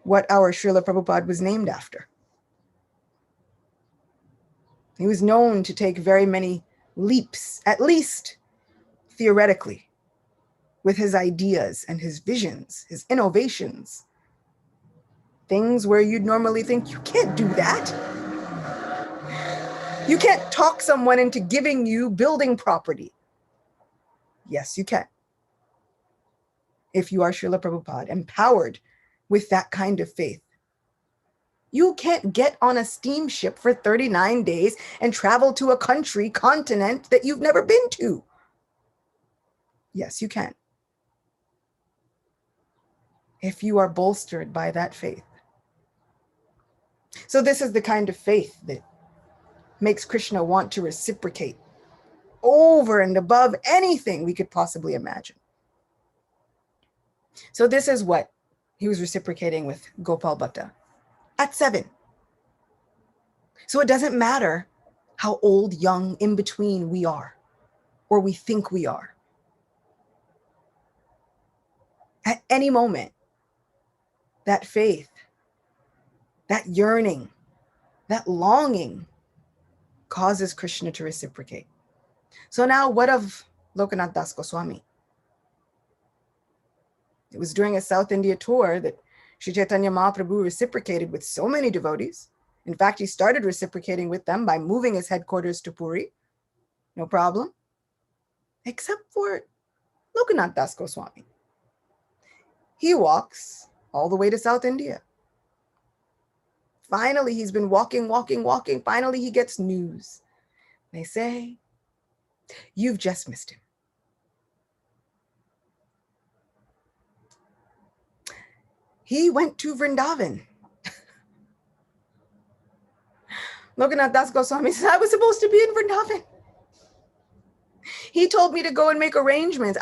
What our Srila Prabhupada was named after. He was known to take very many leaps, at least theoretically, with his ideas and his visions, his innovations. Things where you'd normally think, you can't do that. You can't talk someone into giving you building property. Yes, you can. If you are Srila Prabhupada, empowered with that kind of faith. You can't get on a steamship for 39 days and travel to a country, continent that you've never been to. Yes, you can. If you are bolstered by that faith. So this is the kind of faith that makes Krishna want to reciprocate over and above anything we could possibly imagine. So this is what he was reciprocating with Gopal Bhatta at 7. So it doesn't matter how old, young, in between we are, or we think we are. At any moment, that faith, that yearning, that longing causes Krishna to reciprocate. So now what of Lokanath Das Goswami? It was during a South India tour that Sri Chaitanya Mahaprabhu reciprocated with so many devotees. In fact, he started reciprocating with them by moving his headquarters to Puri. No problem. Except for Lokanath Das Goswami. He walks all the way to South India. Finally, he's been walking. Finally, he gets news They say, you've just missed him. He went to Vrindavan. Lokanath Das Goswami says, I was supposed to be in Vrindavan. He told me to go and make arrangements.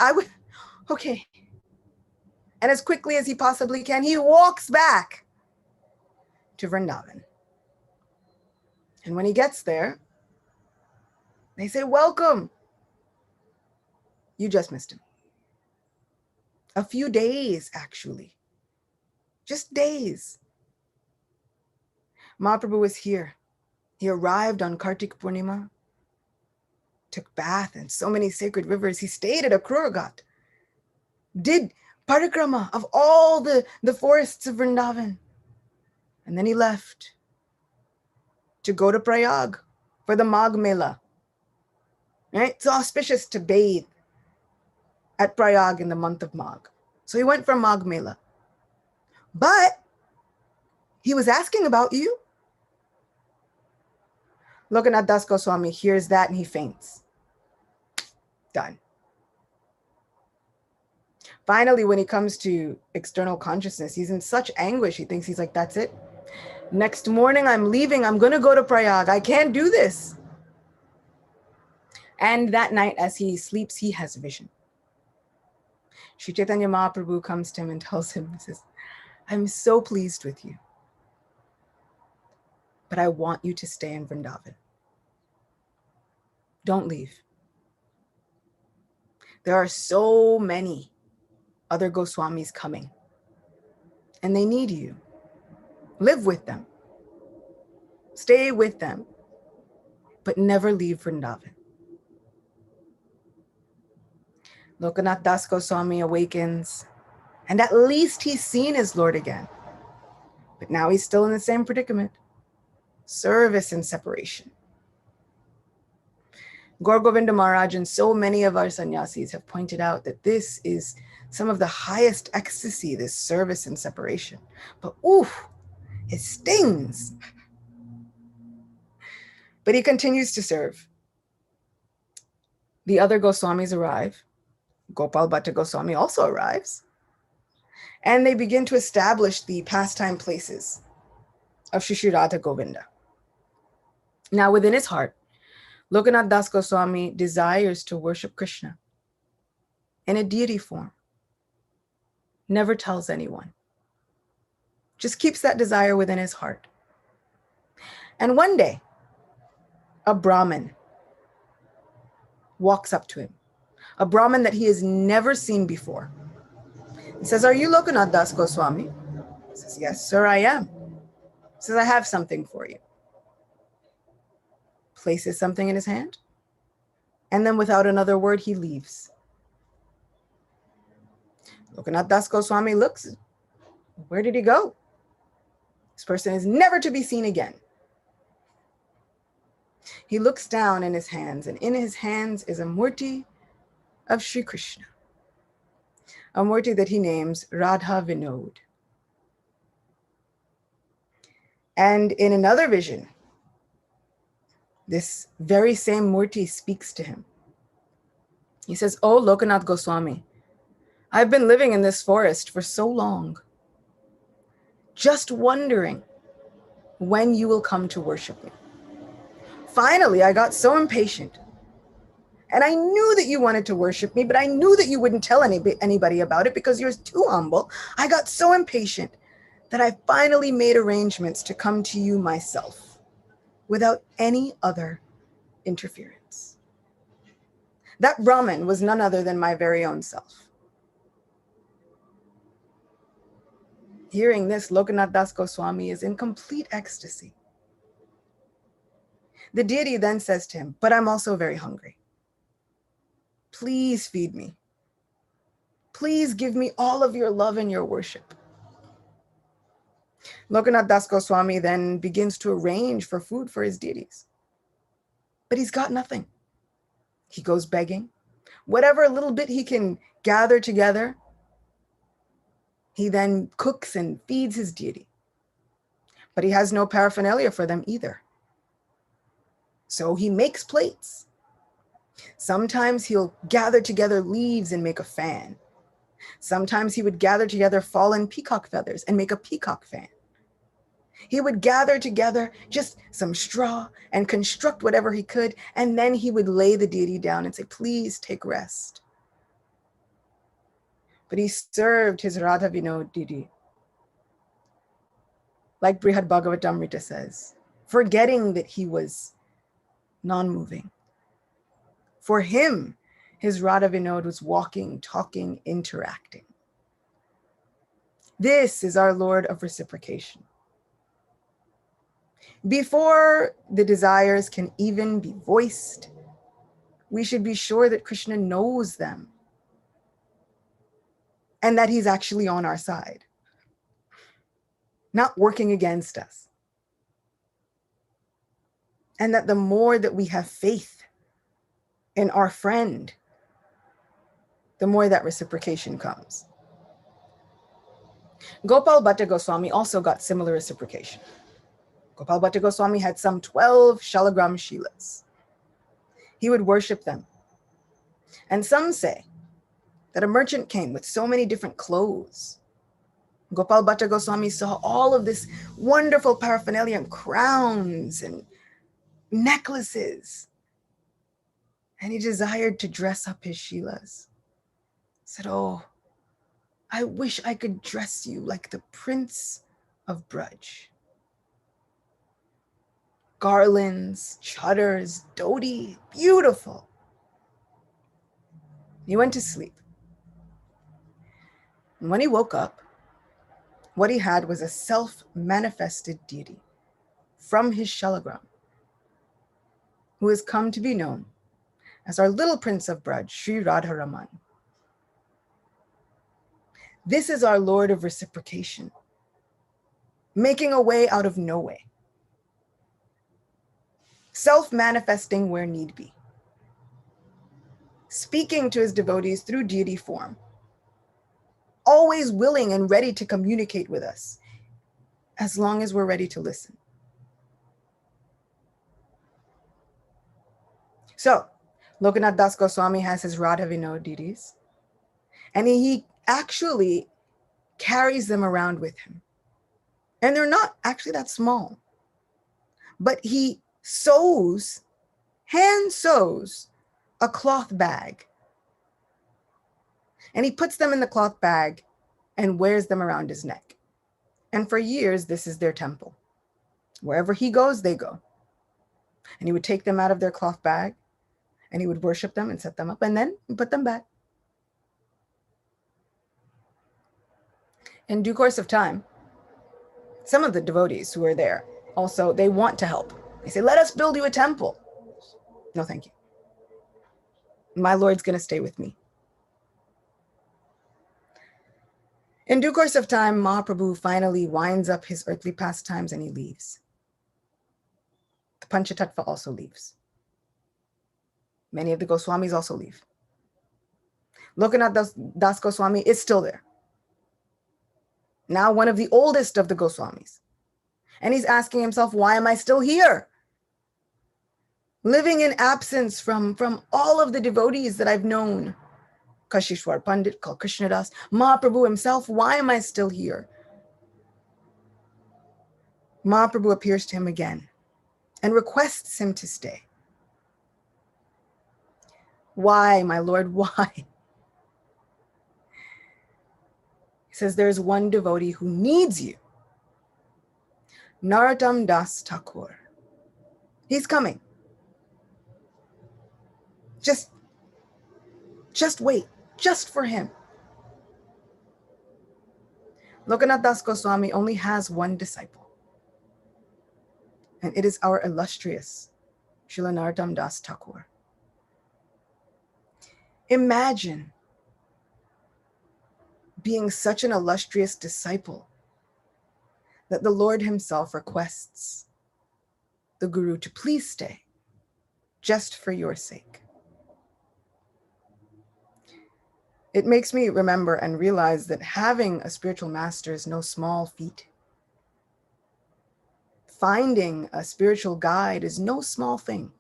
Okay. And as quickly as he possibly can, he walks back to Vrindavan. And when he gets there, they say, welcome. You just missed him. A few days, actually. Just days. Mahaprabhu was here. He arrived on Kartik Purnima, took bath in so many sacred rivers. He stayed at Akruragat, did parikrama of all the forests of Vrindavan. And then he left to go to Prayag for the Magh Mela. Right? It's auspicious to bathe at Prayag in the month of Magh. So he went for Magh Mela. But he was asking about you. Lokanath Das Goswami hears that and he faints. Done. Finally, when he comes to external consciousness, he's in such anguish. He thinks he's like, that's it. Next morning, I'm leaving. I'm going to go to Prayag. I can't do this. And that night, as he sleeps, he has a vision. Sri Chaitanya Mahaprabhu comes to him and tells him, he says, I'm so pleased with you, but I want you to stay in Vrindavan. Don't leave. There are so many other Goswamis coming, and they need you. Live with them. Stay with them, but never leave Vrindavan. Lokanath Das Goswami awakens, and at least he's seen his Lord again. But now he's still in the same predicament. Service and separation. Gaur Govinda Maharaj and so many of our sannyasis have pointed out that this is some of the highest ecstasy, this service and separation. But oof, it stings. But he continues to serve. The other Goswamis arrive. Gopal Bhatta Goswami also arrives. And they begin to establish the pastime places of Shri Shri Radha Govinda. Now within his heart, Lokanath Das Goswami desires to worship Krishna in a deity form. Never tells anyone. Just keeps that desire within his heart. And one day, a Brahmin walks up to him. A Brahmin that he has never seen before. He says, are you Lokanath Das Goswami? He says, yes, sir, I am. He says, I have something for you. Places something in his hand. And then without another word, he leaves. Lokanath Das Goswami looks. Where did he go? This person is never to be seen again. He looks down in his hands, and in his hands is a murti of Sri Krishna. A murti that he names Radha Vinod. And in another vision, this very same murti speaks to him. He says, oh, Lokanath Goswami, I've been living in this forest for so long, just wondering when you will come to worship me. Finally, I got so impatient. And I knew that you wanted to worship me, but I knew that you wouldn't tell anybody about it because you're too humble. I got so impatient that I finally made arrangements to come to you myself without any other interference. That Brahmin was none other than my very own self. Hearing this, Lokanath Das Goswami is in complete ecstasy. The deity then says to him, but I'm also very hungry. Please feed me. Please give me all of your love and your worship. Lokanath Das Goswami then begins to arrange for food for his deities. But he's got nothing. He goes begging. Whatever little bit he can gather together, he then cooks and feeds his deity. But he has no paraphernalia for them either. So he makes plates. Sometimes he'll gather together leaves and make a fan. Sometimes he would gather together fallen peacock feathers and make a peacock fan. He would gather together just some straw and construct whatever he could, and then he would lay the deity down and say, please take rest. But he served his Radha Vinod deity, like Brihad Bhagavatam says, forgetting that he was non-moving. For him, his Radha Vinod was walking, talking, interacting. This is our Lord of reciprocation. Before the desires can even be voiced, we should be sure that Krishna knows them and that he's actually on our side, not working against us. And that the more that we have faith in our friend, the more that reciprocation comes. Gopal Bhatta Goswami also got similar reciprocation. Gopal Bhatta Goswami had some 12 Shalagram Shilas. He would worship them. And some say that a merchant came with so many different clothes. Gopal Bhatta Goswami saw all of this wonderful paraphernalia and crowns and necklaces. And he desired to dress up his Shilas. Said, oh, I wish I could dress you like the Prince of Braj. Garlands, chutters, dhoti, beautiful. He went to sleep. And when he woke up, what he had was a self-manifested deity from his Shalagram, who has come to be known as our little Prince of Braj, Sri Radharaman. This is our Lord of reciprocation, making a way out of no way, self-manifesting where need be, speaking to his devotees through deity form, always willing and ready to communicate with us, as long as we're ready to listen. So, Lokanath Das Goswami has his Radha Vinod deities, and he actually carries them around with him. And they're not actually that small, but he hand sews a cloth bag. And he puts them in the cloth bag and wears them around his neck. And for years, this is their temple. Wherever he goes, they go. And he would take them out of their cloth bag and he would worship them and set them up and then put them back. In due course of time, some of the devotees who are there also, they want to help. They say, let us build you a temple. No, thank you. My Lord's going to stay with me. In due course of time, Mahaprabhu finally winds up his earthly pastimes and he leaves. The Panchatattva also leaves. Many of the Goswamis also leave. Lokanath Das Goswami is still there. Now one of the oldest of the Goswamis. And he's asking himself, why am I still here? Living in absence from all of the devotees that I've known. Kashishwar Pandit, called Krishnadas, Mahaprabhu himself, why am I still here? Mahaprabhu appears to him again and requests him to stay. Why, my Lord, why? He says, there's one devotee who needs you. Narottam Das Thakur. He's coming. Just wait, just for him. Lokanath Das Goswami only has one disciple. And it is our illustrious Srila Narottam Das Thakur. Imagine being such an illustrious disciple that the Lord himself requests the Guru to please stay, just for your sake. It makes me remember and realize that having a spiritual master is no small feat. Finding a spiritual guide is no small thing.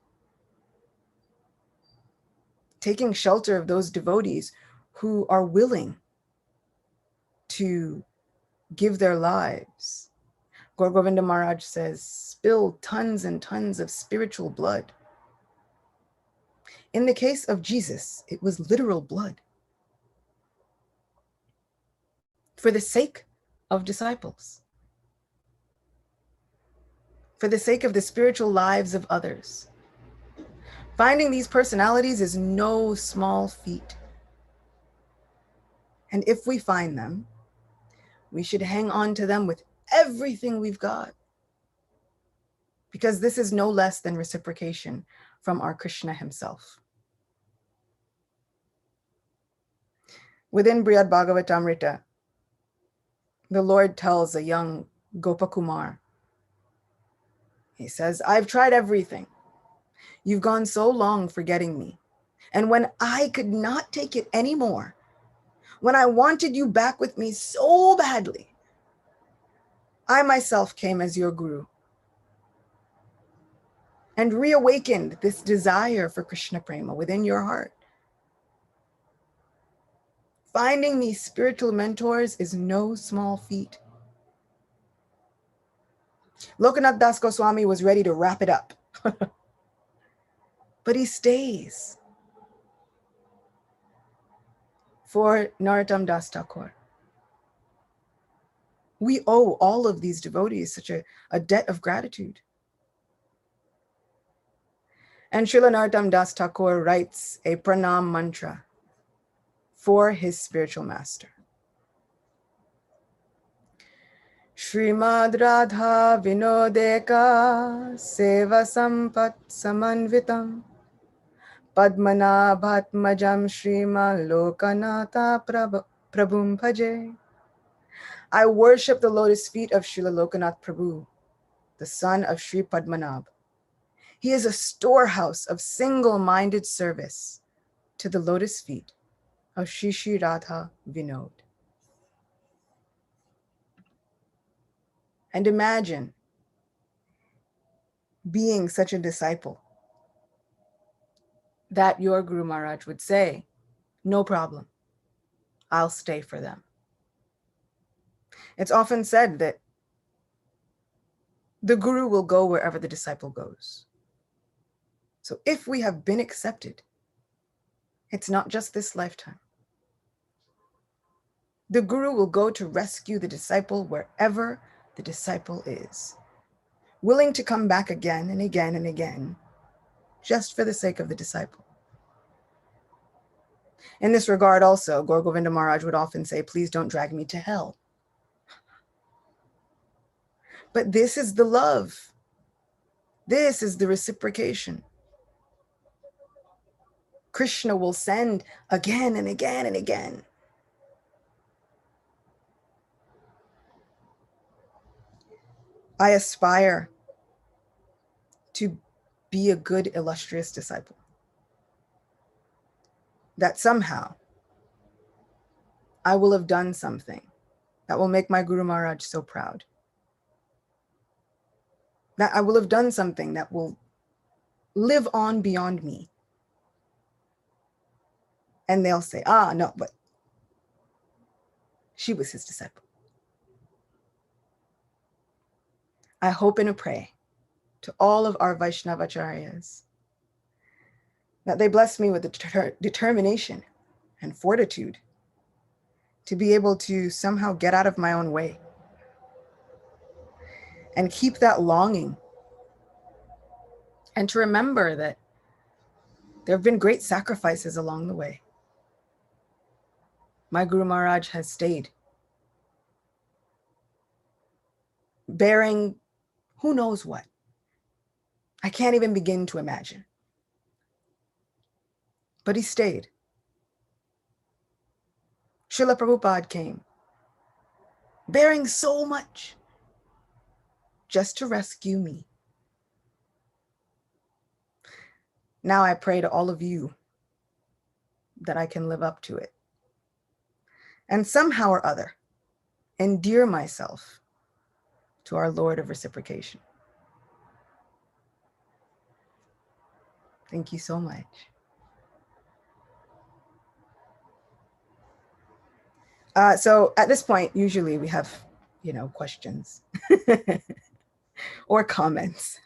Taking shelter of those devotees who are willing to give their lives. Gaur Govinda Maharaj says, spill tons and tons of spiritual blood. In the case of Jesus, it was literal blood. For the sake of disciples. For the sake of the spiritual lives of others. Finding these personalities is no small feat. And if we find them, we should hang on to them with everything we've got. Because this is no less than reciprocation from our Krishna himself. Within Brihad Bhagavatamrita, the Lord tells a young Gopakumar, he says, I've tried everything. You've gone so long forgetting me. And when I could not take it anymore, when I wanted you back with me so badly, I myself came as your guru and reawakened this desire for Krishna Prema within your heart. Finding these spiritual mentors is no small feat. Lokanath Das Goswami was ready to wrap it up, but he stays for Narottam Das Thakur. We owe all of these devotees such a debt of gratitude. And Srila Narottam Das Thakur writes a pranam mantra for his spiritual master. Srimad Radha Vinodeka Seva Sampat Samanvitam Padmanabhatmajam Sriman Lokanatha Prabhum Bhaje. I worship the lotus feet of Srila Lokanath Prabhu, the son of Sri Padmanabh. He is a storehouse of single-minded service to the lotus feet of Shri Shri Radha Vinod. And imagine being such a disciple that your Guru Maharaj would say, no problem, I'll stay for them. It's often said that the Guru will go wherever the disciple goes. So if we have been accepted, it's not just this lifetime. The Guru will go to rescue the disciple wherever the disciple is, willing to come back again and again and again, just for the sake of the disciple. In this regard also, Gaur Govinda Maharaj would often say, please don't drag me to hell. But this is the love. This is the reciprocation. Krishna will send again and again and again. I aspire to be a good, illustrious disciple. That somehow I will have done something that will make my Guru Maharaj so proud. That I will have done something that will live on beyond me. And they'll say, no, but she was his disciple. I hope and pray to all of our Vaishnavacharyas that they bless me with the determination and fortitude to be able to somehow get out of my own way and keep that longing, and to remember that there have been great sacrifices along the way. My Guru Maharaj has stayed, bearing who knows what. I can't even begin to imagine. But he stayed. Srila Prabhupada came, bearing so much, just to rescue me. Now I pray to all of you that I can live up to it. And somehow or other, endear myself to our Lord of reciprocation. Thank you so much. So at this point, usually we have, questions or comments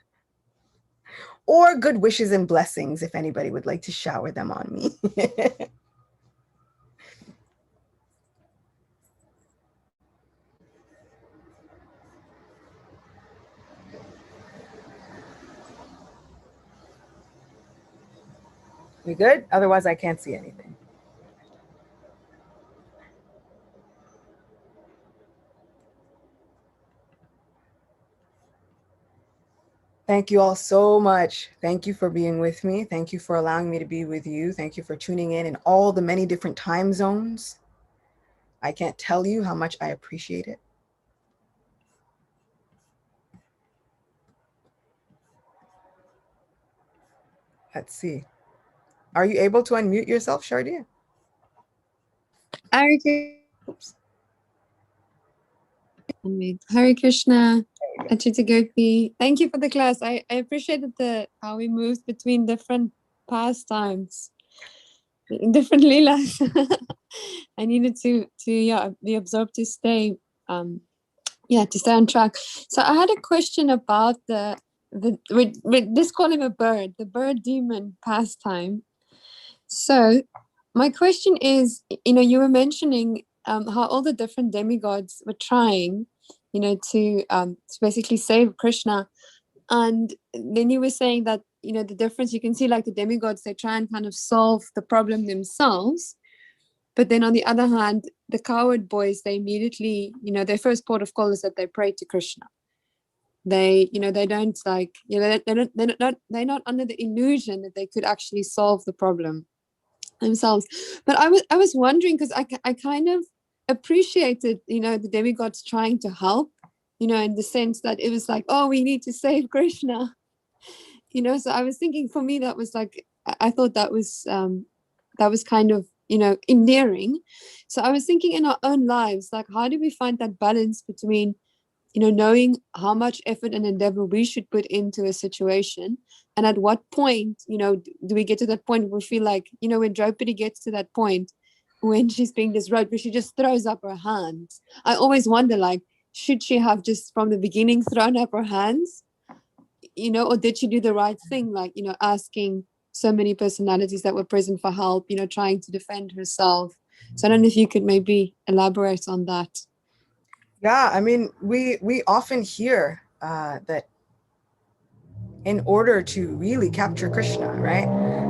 or good wishes and blessings if anybody would like to shower them on me. We good? Otherwise, I can't see anything. Thank you all so much. Thank you for being with me. Thank you for allowing me to be with you. Thank you for tuning in all the many different time zones. I can't tell you how much I appreciate it. Let's see. Are you able to unmute yourself, Shardia? Hare Oops. Hare Krishna, Achita Gopi. Thank you for the class. I appreciated how we moved between different pastimes, different leelas. I needed to be absorbed to stay to stay on track. So I had a question about we just call him a bird, the bird demon pastime. So my question is, you were mentioning how all the different demigods were trying, to basically save Krishna. And then you were saying that, the difference, you can see like the demigods, they try and kind of solve the problem themselves. But then on the other hand, the coward boys, they immediately, their first port of call is that they pray to Krishna. They, they don't like, they're not under the illusion that they could actually solve the problem themselves. But I was wondering, because I kind of appreciated, the demigods trying to help, in the sense that it was like, oh, we need to save Krishna, so I was thinking, for me, that was like, I thought that was kind of, endearing. So I was thinking, in our own lives, like, how do we find that balance between, knowing how much effort and endeavor we should put into a situation, and at what point, do we get to that point where we feel like, when Draupadi gets to that point when she's being disrobed, where she just throws up her hands. I always wonder, like, should she have just from the beginning thrown up her hands, or did she do the right thing, like, asking so many personalities that were present for help, trying to defend herself? So I don't know if you could maybe elaborate on that. Yeah, I mean, we often hear that in order to really capture Krishna, right?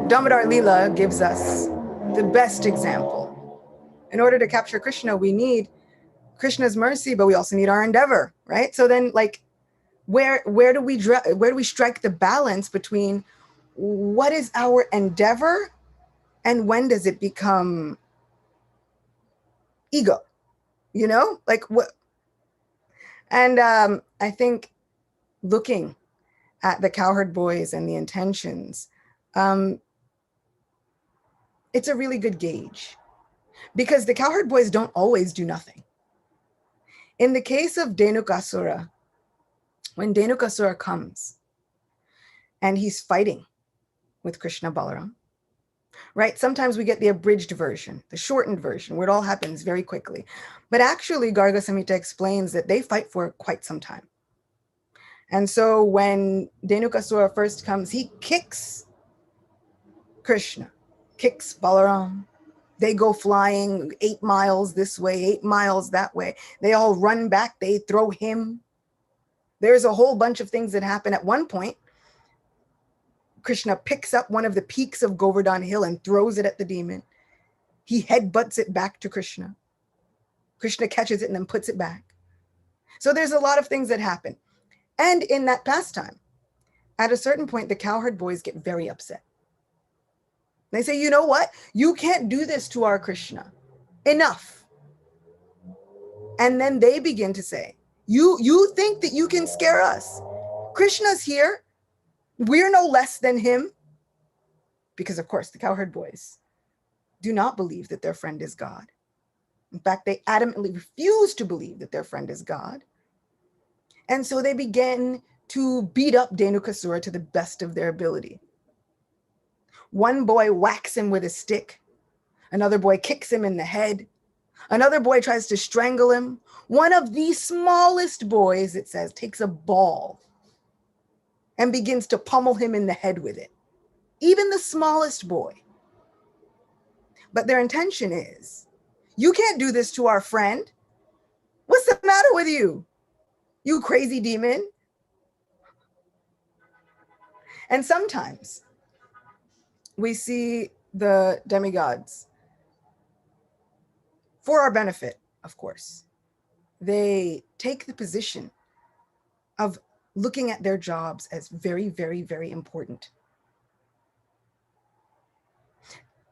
Damodar Leela gives us the best example. In order to capture Krishna, we need Krishna's mercy, but we also need our endeavor, right? So then, like, where do we strike the balance between what is our endeavor and when does it become ego? Like what? And I think looking at the cowherd boys and the intentions, it's a really good gauge, because the cowherd boys don't always do nothing. In the case of Dhenukasura, when Dhenukasura comes and he's fighting with Krishna Balaram, right? Sometimes we get the abridged version, the shortened version, where it all happens very quickly. But actually, Garga Samhita explains that they fight for quite some time. And so when Dhenukasura first comes, he kicks Krishna, kicks Balaram. They go flying 8 miles this way, 8 miles that way. They all run back, they throw him. There's a whole bunch of things that happen. At one point, Krishna picks up one of the peaks of Govardhan Hill and throws it at the demon. He headbutts it back to Krishna. Krishna catches it and then puts it back. So there's a lot of things that happen. And in that pastime, at a certain point, the cowherd boys get very upset. They say, you know what? You can't do this to our Krishna. Enough. And then they begin to say, you think that you can scare us? Krishna's here. We're no less than him. Because, of course, the cowherd boys do not believe that their friend is God. In fact, they adamantly refuse to believe that their friend is God. And so they begin to beat up Dhenukasura to the best of their ability. One boy whacks him with a stick. Another boy kicks him in the head. Another boy tries to strangle him. One of the smallest boys, it says, takes a ball and begins to pummel him in the head with it. Even the smallest boy. But their intention is, you can't do this to our friend. What's the matter with you? You crazy demon. And sometimes we see the demigods, for our benefit, of course. They take the position of looking at their jobs as very, very, very important.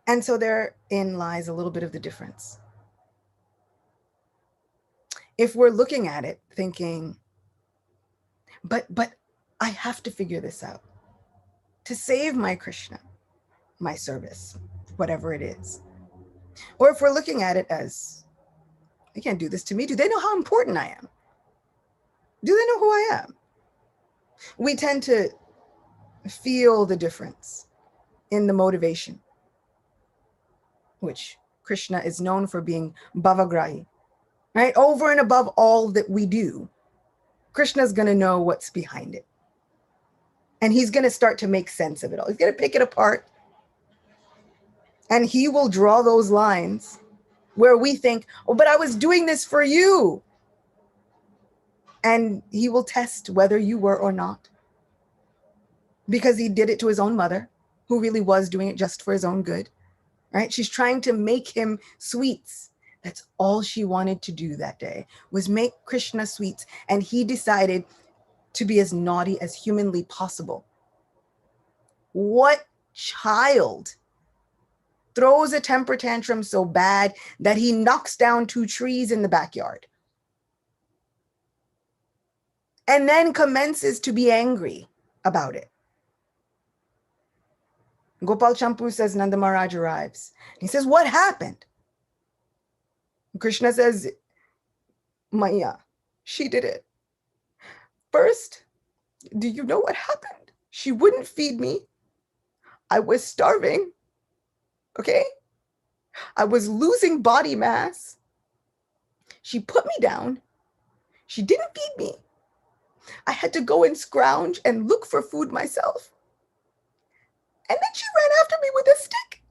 And so therein lies a little bit of the difference. If we're looking at it thinking, but I have to figure this out to save my Krishna, my service, whatever it is. Or if we're looking at it as, they can't do this to me. Do they know how important I am? Do they know who I am? We tend to feel the difference in the motivation, which Krishna is known for being bhavagrahi, right? Over and above all that we do, Krishna's going to know what's behind it. And he's going to start to make sense of it all. He's going to pick it apart. And he will draw those lines where we think, oh, but I was doing this for you. And he will test whether you were or not. Because he did it to his own mother, who really was doing it just for his own good, right? She's trying to make him sweets. That's all she wanted to do that day, was make Krishna sweets. And he decided to be as naughty as humanly possible. What child throws a temper tantrum so bad that he knocks down 2 trees in the backyard and then commences to be angry about it? Gopal Champu says Nanda Maharaj arrives. He says, what happened? Krishna says, Maya, she did it. First, do you know what happened? She wouldn't feed me. I was starving. Okay? I was losing body mass. She put me down. She didn't feed me. I had to go and scrounge and look for food myself. And then she ran after me with a stick.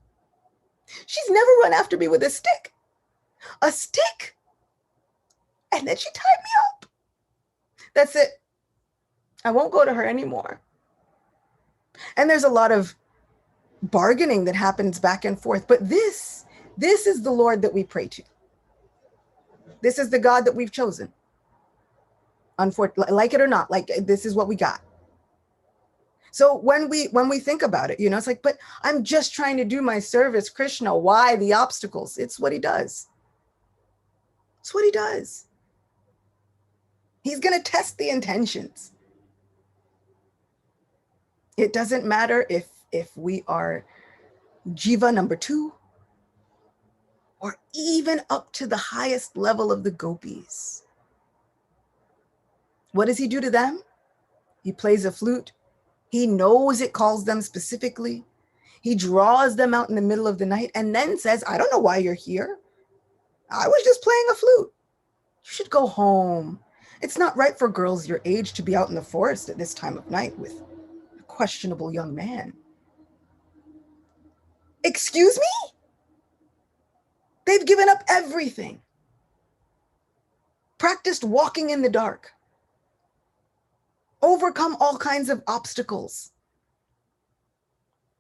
She's never run after me with a stick. A stick. And then she tied me up. That's it. I won't go to her anymore. And there's a lot of bargaining that happens back and forth. But this is the Lord that we pray to. This is the God that we've chosen. Unfortunately, like it or not, like this is what we got. So when we think about it, it's like, but I'm just trying to do my service, Krishna. Why the obstacles? It's what he does. It's what he does. He's going to test the intentions. It doesn't matter if we are Jiva number 2 or even up to the highest level of the gopis. What does he do to them? He plays a flute. He knows it calls them specifically. He draws them out in the middle of the night and then says, I don't know why you're here. I was just playing a flute. You should go home. It's not right for girls your age to be out in the forest at this time of night with a questionable young man. Excuse me? They've given up everything. Practiced walking in the dark. Overcome all kinds of obstacles.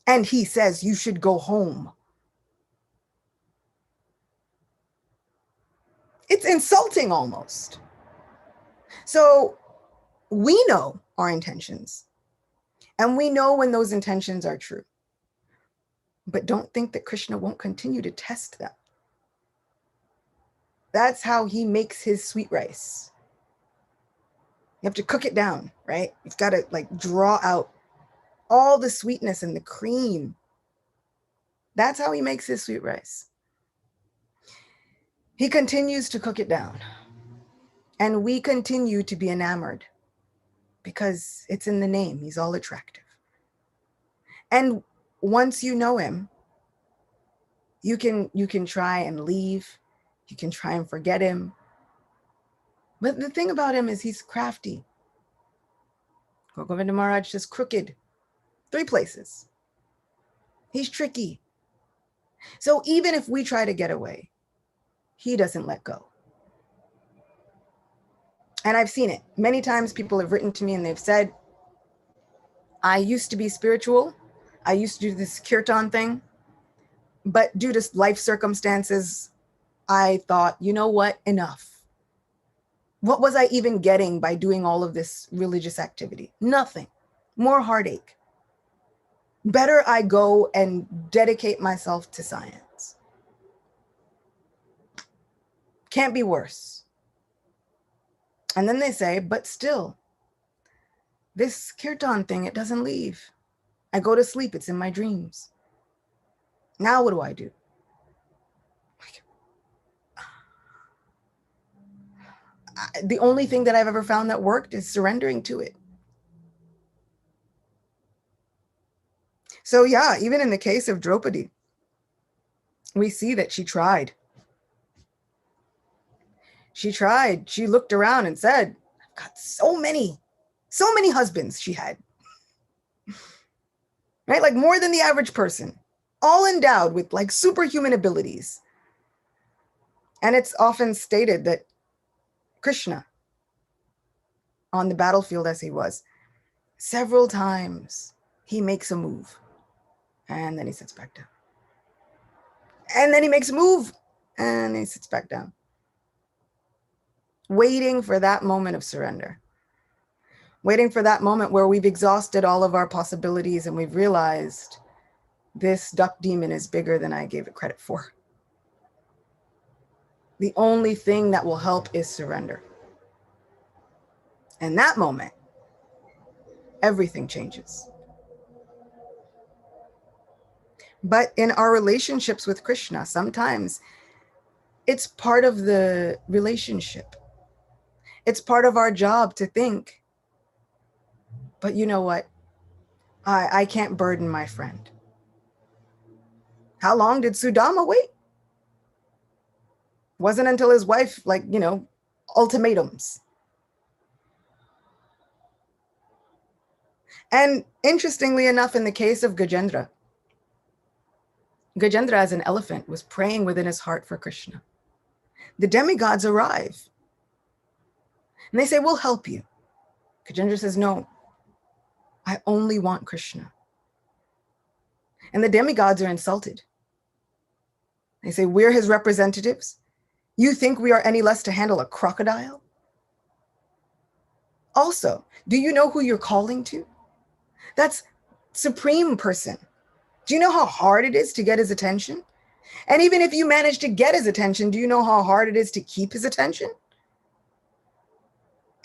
And he says you should go home. It's insulting almost. So we know our intentions. And we know when those intentions are true. But don't think that Krishna won't continue to test them. That's how he makes his sweet rice. You have to cook it down, right? You've got to draw out all the sweetness and the cream. That's how he makes his sweet rice. He continues to cook it down. And we continue to be enamored because it's in the name. He's all attractive. And once you know him, you can try and leave. You can try and forget him. But the thing about him is he's crafty. Govinda Maharaj is crooked. 3 places. He's tricky. So even if we try to get away, he doesn't let go. And I've seen it. Many times people have written to me and they've said, I used to be spiritual. I used to do this kirtan thing. But due to life circumstances, I thought, you know what? Enough. What was I even getting by doing all of this religious activity? Nothing. More heartache. Better I go and dedicate myself to science. Can't be worse. And then they say, but still, this kirtan thing, it doesn't leave. I go to sleep, it's in my dreams. Now what do I do? The only thing that I've ever found that worked is surrendering to it. So yeah, even in the case of Draupadi, we see that she tried. She tried. She looked around and said, I've got so many husbands she had. Right? Like more than the average person, all endowed with like superhuman abilities. And it's often stated that Krishna, on the battlefield as he was, several times he makes a move and then he sits back down. And then he makes a move and he sits back down. Waiting for that moment of surrender. Waiting for that moment where we've exhausted all of our possibilities and we've realized this duck demon is bigger than I gave it credit for. The only thing that will help is surrender. And that moment, everything changes. But in our relationships with Krishna, sometimes it's part of the relationship. It's part of our job to think, but you know what? I can't burden my friend. How long did Sudama wait? Wasn't until his wife, ultimatums. And interestingly enough, in the case of Gajendra as an elephant was praying within his heart for Krishna. The demigods arrive and they say, we'll help you. Gajendra says, no, I only want Krishna. And the demigods are insulted. They say, we're his representatives. You think we are any less to handle a crocodile? Also, do you know who you're calling to? That's supreme person. Do you know how hard it is to get his attention? And even if you manage to get his attention, do you know how hard it is to keep his attention?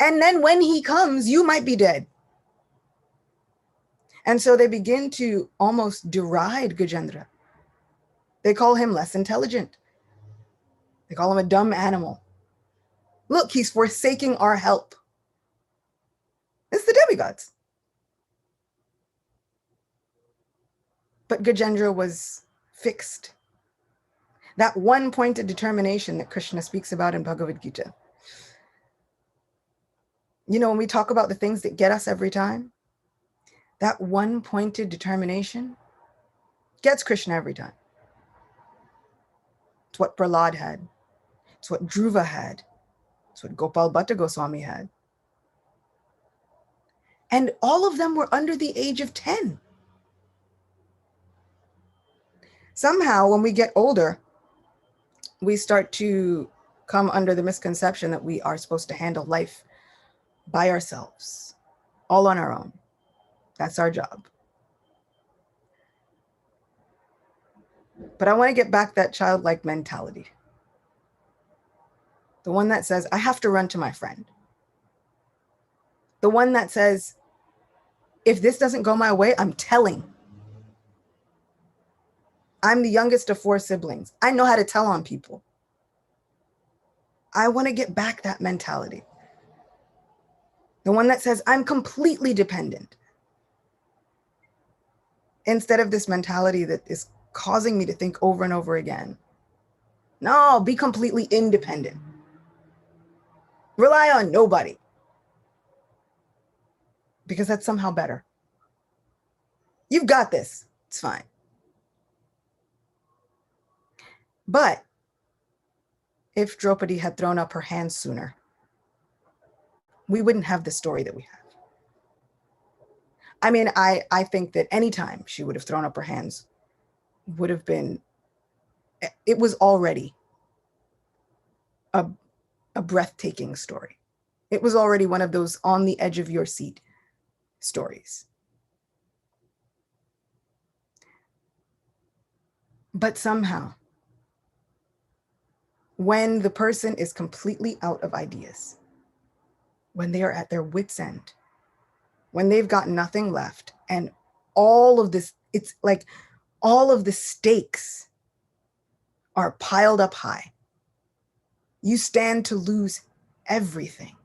And then when he comes, you might be dead. And so they begin to almost deride Gajendra. They call him less intelligent. They call him a dumb animal. Look, he's forsaking our help. It's the demigods. But Gajendra was fixed. That one-pointed determination that Krishna speaks about in Bhagavad Gita. You know, when we talk about the things that get us every time, that one-pointed determination gets Krishna every time. It's what Prahlad had. It's what Dhruva had. It's what Gopal Bhatta Goswami had. And all of them were under the age of 10. Somehow, when we get older, we start to come under the misconception that we are supposed to handle life by ourselves, all on our own. That's our job. But I want to get back that childlike mentality. The one that says, I have to run to my friend. The one that says, if this doesn't go my way, I'm telling. I'm the youngest of 4 siblings. I know how to tell on people. I want to get back that mentality. The one that says, I'm completely dependent. instead of this mentality that is causing me to think over and over again. No, be completely independent. Rely on nobody. Because that's somehow better. You've got this. It's fine. But if Draupadi had thrown up her hands sooner, we wouldn't have the story that we have. I mean, I think that any time she would have thrown up her hands would have been, it was already a breathtaking story. It was already one of those on the edge of your seat stories. But somehow, when the person is completely out of ideas, when they are at their wits' end, when they've got nothing left, and all of this, it's like all of the stakes are piled up high. You stand to lose everything.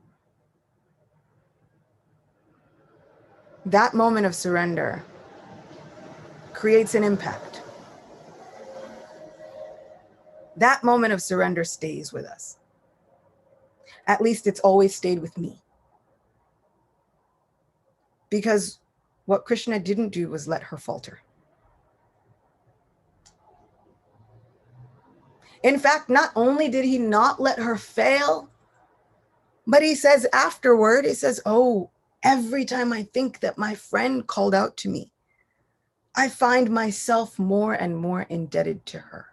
That moment of surrender creates an impact. That moment of surrender stays with us. At least it's always stayed with me. Because what Krishna didn't do was let her falter. In fact, not only did he not let her fail, but he says afterward, he says, oh, every time I think that my friend called out to me, I find myself more and more indebted to her.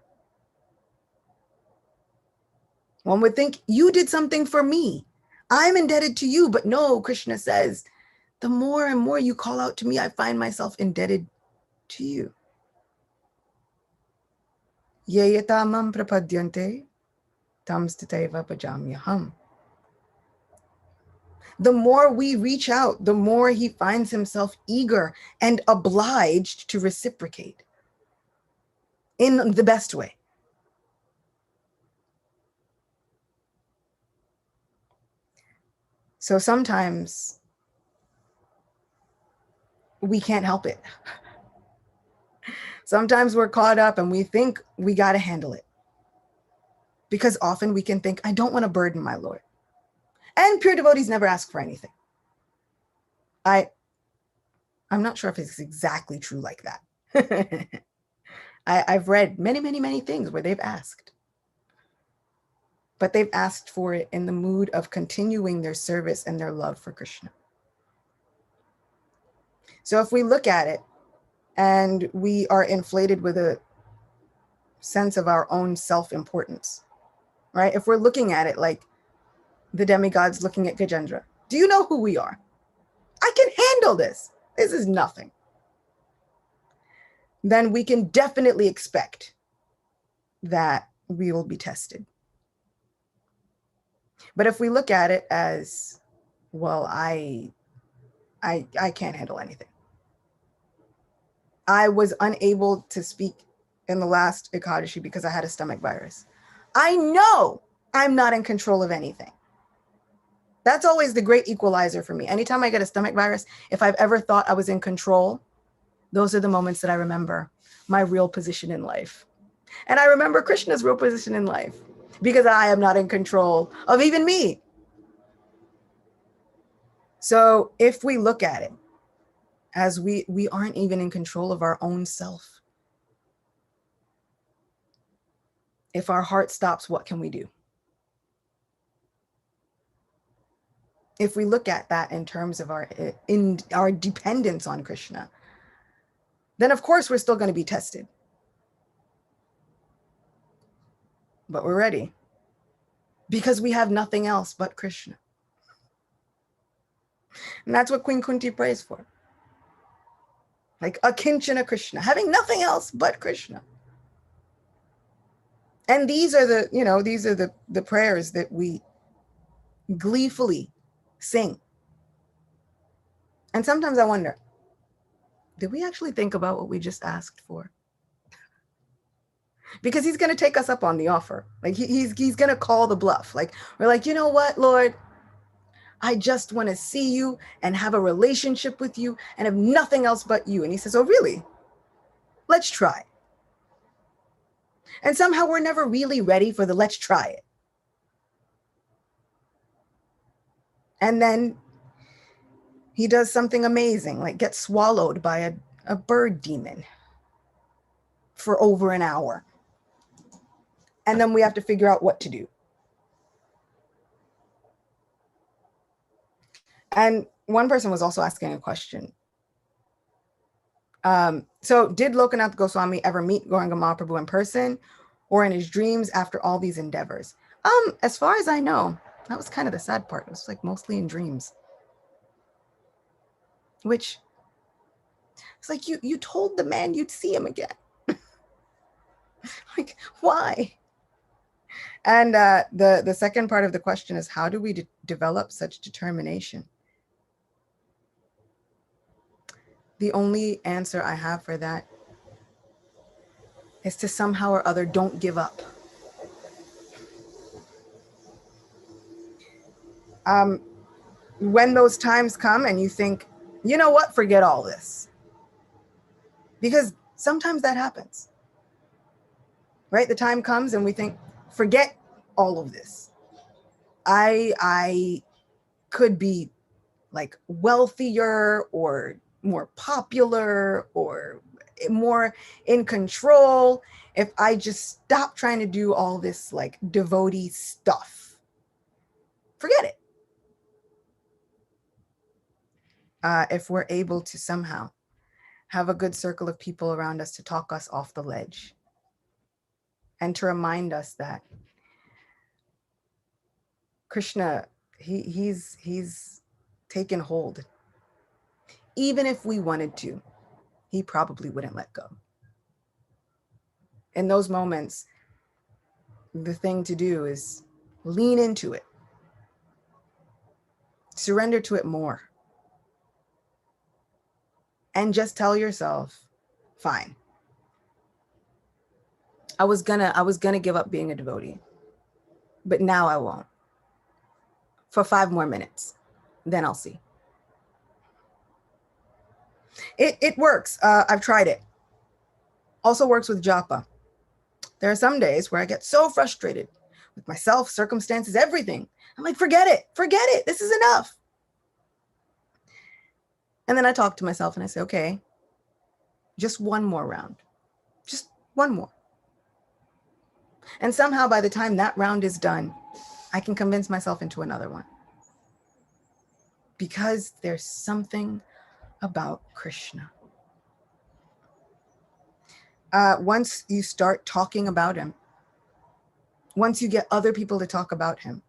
One would think you did something for me. I'm indebted to you, but no, Krishna says, the more and more you call out to me, I find myself indebted to you. Ye yatamam prapadyante tam sthitaiva bhajamyaham. The more we reach out, the more he finds himself eager and obliged to reciprocate in the best way. So sometimes we can't help it. Sometimes we're caught up and we think we got to handle it. Because often we can think, I don't want to burden my Lord. And pure devotees never ask for anything. I'm not sure if it's exactly true like that. I've read many, many, many things where they've asked. But they've asked for it in the mood of continuing their service and their love for Krishna. So if we look at it and we are inflated with a sense of our own self-importance, right? If we're looking at it like the demigods looking at Gajendra, do you know who we are? I can handle this. This is nothing. Then we can definitely expect that we will be tested. But if we look at it as, well, I can't handle anything. I was unable to speak in the last Ekadashi because I had a stomach virus. I know I'm not in control of anything. That's always the great equalizer for me. Anytime I get a stomach virus, if I've ever thought I was in control, those are the moments that I remember my real position in life. And I remember Krishna's real position in life because I am not in control of even me. So if we look at it as we aren't even in control of our own self. If our heart stops, what can we do? If we look at that in terms of our dependence on Krishna, then of course we're still going to be tested. But we're ready because we have nothing else but Krishna. And that's what Queen Kunti prays for. Like akinchana Krishna, having nothing else but Krishna. And these are the prayers that we gleefully sing. And sometimes I wonder, did we actually think about what we just asked for? Because he's going to take us up on the offer. Like he's going to call the bluff. Like we're like, you know what, Lord? I just want to see you and have a relationship with you and have nothing else but you. And he says, oh, really? Let's try. And somehow we're never really ready for the let's try it. And then he does something amazing, like gets swallowed by a bird demon for over an hour. And then we have to figure out what to do. And one person was also asking a question. So did Lokanath Goswami ever meet Gauranga Mahaprabhu in person or in his dreams after all these endeavors? As far as I know, that was kind of the sad part. It was like mostly in dreams. Which, it's like you told the man you'd see him again. Like, why? And the second part of the question is, how do we develop such determination? The only answer I have for that is to somehow or other don't give up. When those times come and you think, you know what, forget all this. Because sometimes that happens, right? The time comes and we think, forget all of this. I could be like wealthier or more popular or more in control if I just stop trying to do all this like devotee stuff. Forget it. If we're able to somehow have a good circle of people around us to talk us off the ledge and to remind us that Krishna, he's taken hold. Even if we wanted to, he probably wouldn't let go. In those moments, the thing to do is lean into it. Surrender to it more. And just tell yourself, fine. I was gonna give up being a devotee, but now I won't. For 5 more minutes, then I'll see. It works. I've tried it. Also works with japa. There are some days where I get so frustrated with myself, circumstances, everything. I'm like, forget it. This is enough. And then I talk to myself and I say, okay, just one more round. Just one more. And somehow by the time that round is done, I can convince myself into another one. Because there's something about Krishna. Once you start talking about him, once you get other people to talk about him,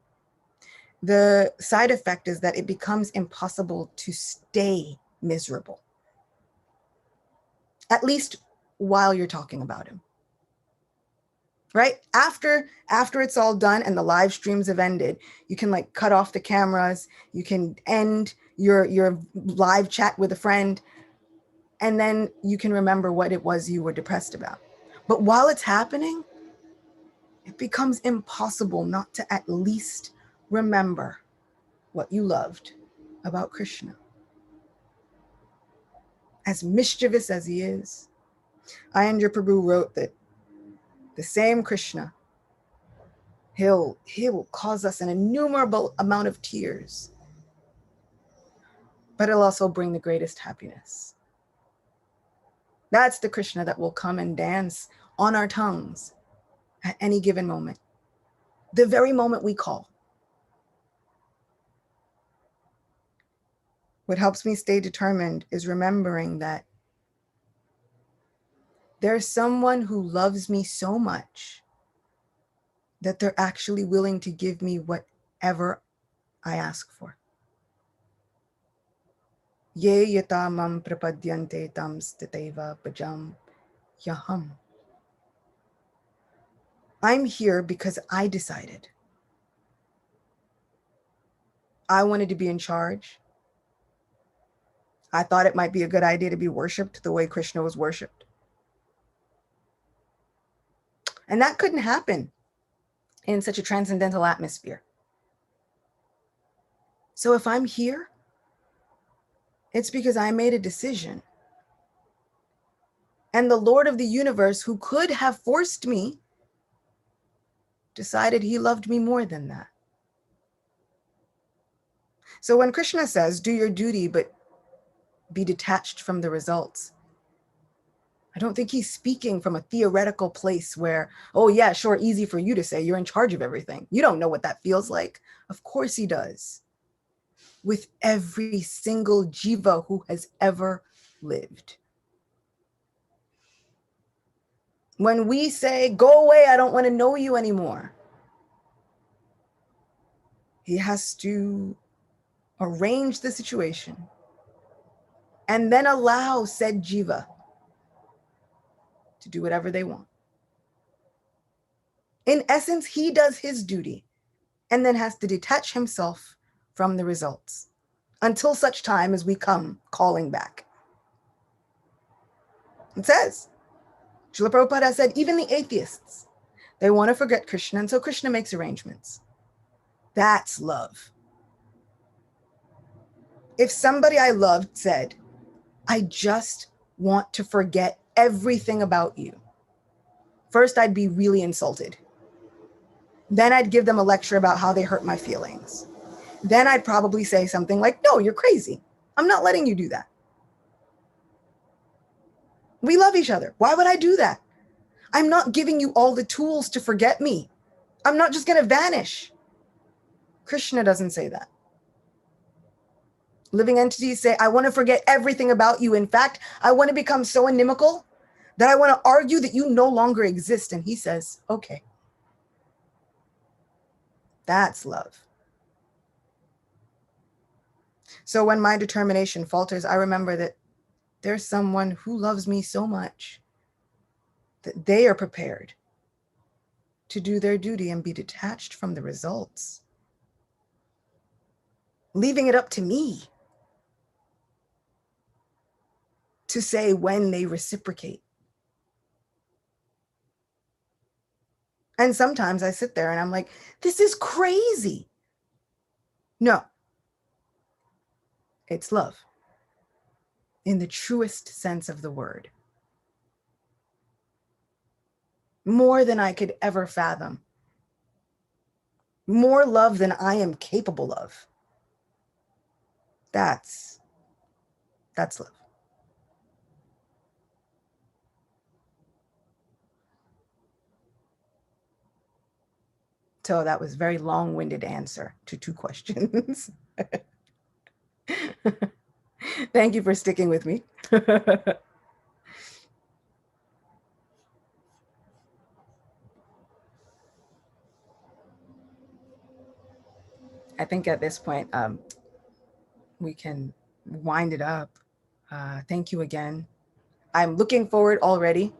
the side effect is that it becomes impossible to stay miserable. At least while you're talking about him. Right? After it's all done and the live streams have ended, you can like cut off the cameras, you can end your live chat with a friend, and then you can remember what it was you were depressed about. But while it's happening, it becomes impossible not to at least remember what you loved about Krishna. As mischievous as he is, Ayendra Prabhu wrote that the same Krishna, he'll cause us an innumerable amount of tears, but it'll also bring the greatest happiness. That's the Krishna that will come and dance on our tongues at any given moment, the very moment we call. What helps me stay determined is remembering that there's someone who loves me so much that they're actually willing to give me whatever I ask for. Ye yata mam prapadyante tam sthiteva pajam yaham. I'm here because I decided. I wanted to be in charge. I thought it might be a good idea to be worshipped the way Krishna was worshipped. And that couldn't happen in such a transcendental atmosphere. So if I'm here, it's because I made a decision. And the Lord of the universe, who could have forced me, decided he loved me more than that. So when Krishna says, do your duty, but be detached from the results, I don't think he's speaking from a theoretical place where, oh yeah, sure, easy for you to say, you're in charge of everything. You don't know what that feels like. Of course he does. With every single jiva who has ever lived. When we say, go away, I don't want to know you anymore, he has to arrange the situation and then allow said jiva to do whatever they want. In essence, he does his duty and then has to detach himself from the results until such time as we come calling back. It says, Srila Prabhupada said, even the atheists, they want to forget Krishna, and so Krishna makes arrangements. That's love. If somebody I loved said, I just want to forget everything about you, first I'd be really insulted. Then I'd give them a lecture about how they hurt my feelings. Then I'd probably say something like, no, you're crazy. I'm not letting you do that. We love each other. Why would I do that? I'm not giving you all the tools to forget me. I'm not just going to vanish. Krishna doesn't say that. Living entities say, I want to forget everything about you. In fact, I want to become so inimical that I want to argue that you no longer exist. And he says, okay. That's love. So when my determination falters, I remember that there's someone who loves me so much that they are prepared to do their duty and be detached from the results, leaving it up to me to say when they reciprocate. And sometimes I sit there and I'm like, this is crazy. No, it's love in the truest sense of the word. More than I could ever fathom. More love than I am capable of. That's love. So that was a very long-winded answer to 2 questions. Thank you for sticking with me. I think at this point, we can wind it up. Thank you again. I'm looking forward already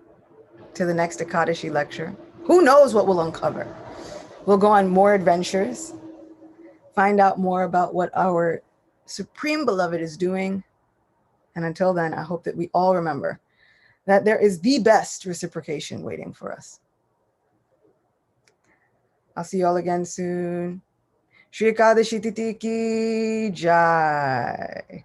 to the next Ekadashi lecture. Who knows what we'll uncover? We'll go on more adventures, find out more about what our Supreme Beloved is doing. And until then, I hope that we all remember that there is the best reciprocation waiting for us. I'll see you all again soon. Shri Ekadashi Titi ki jai.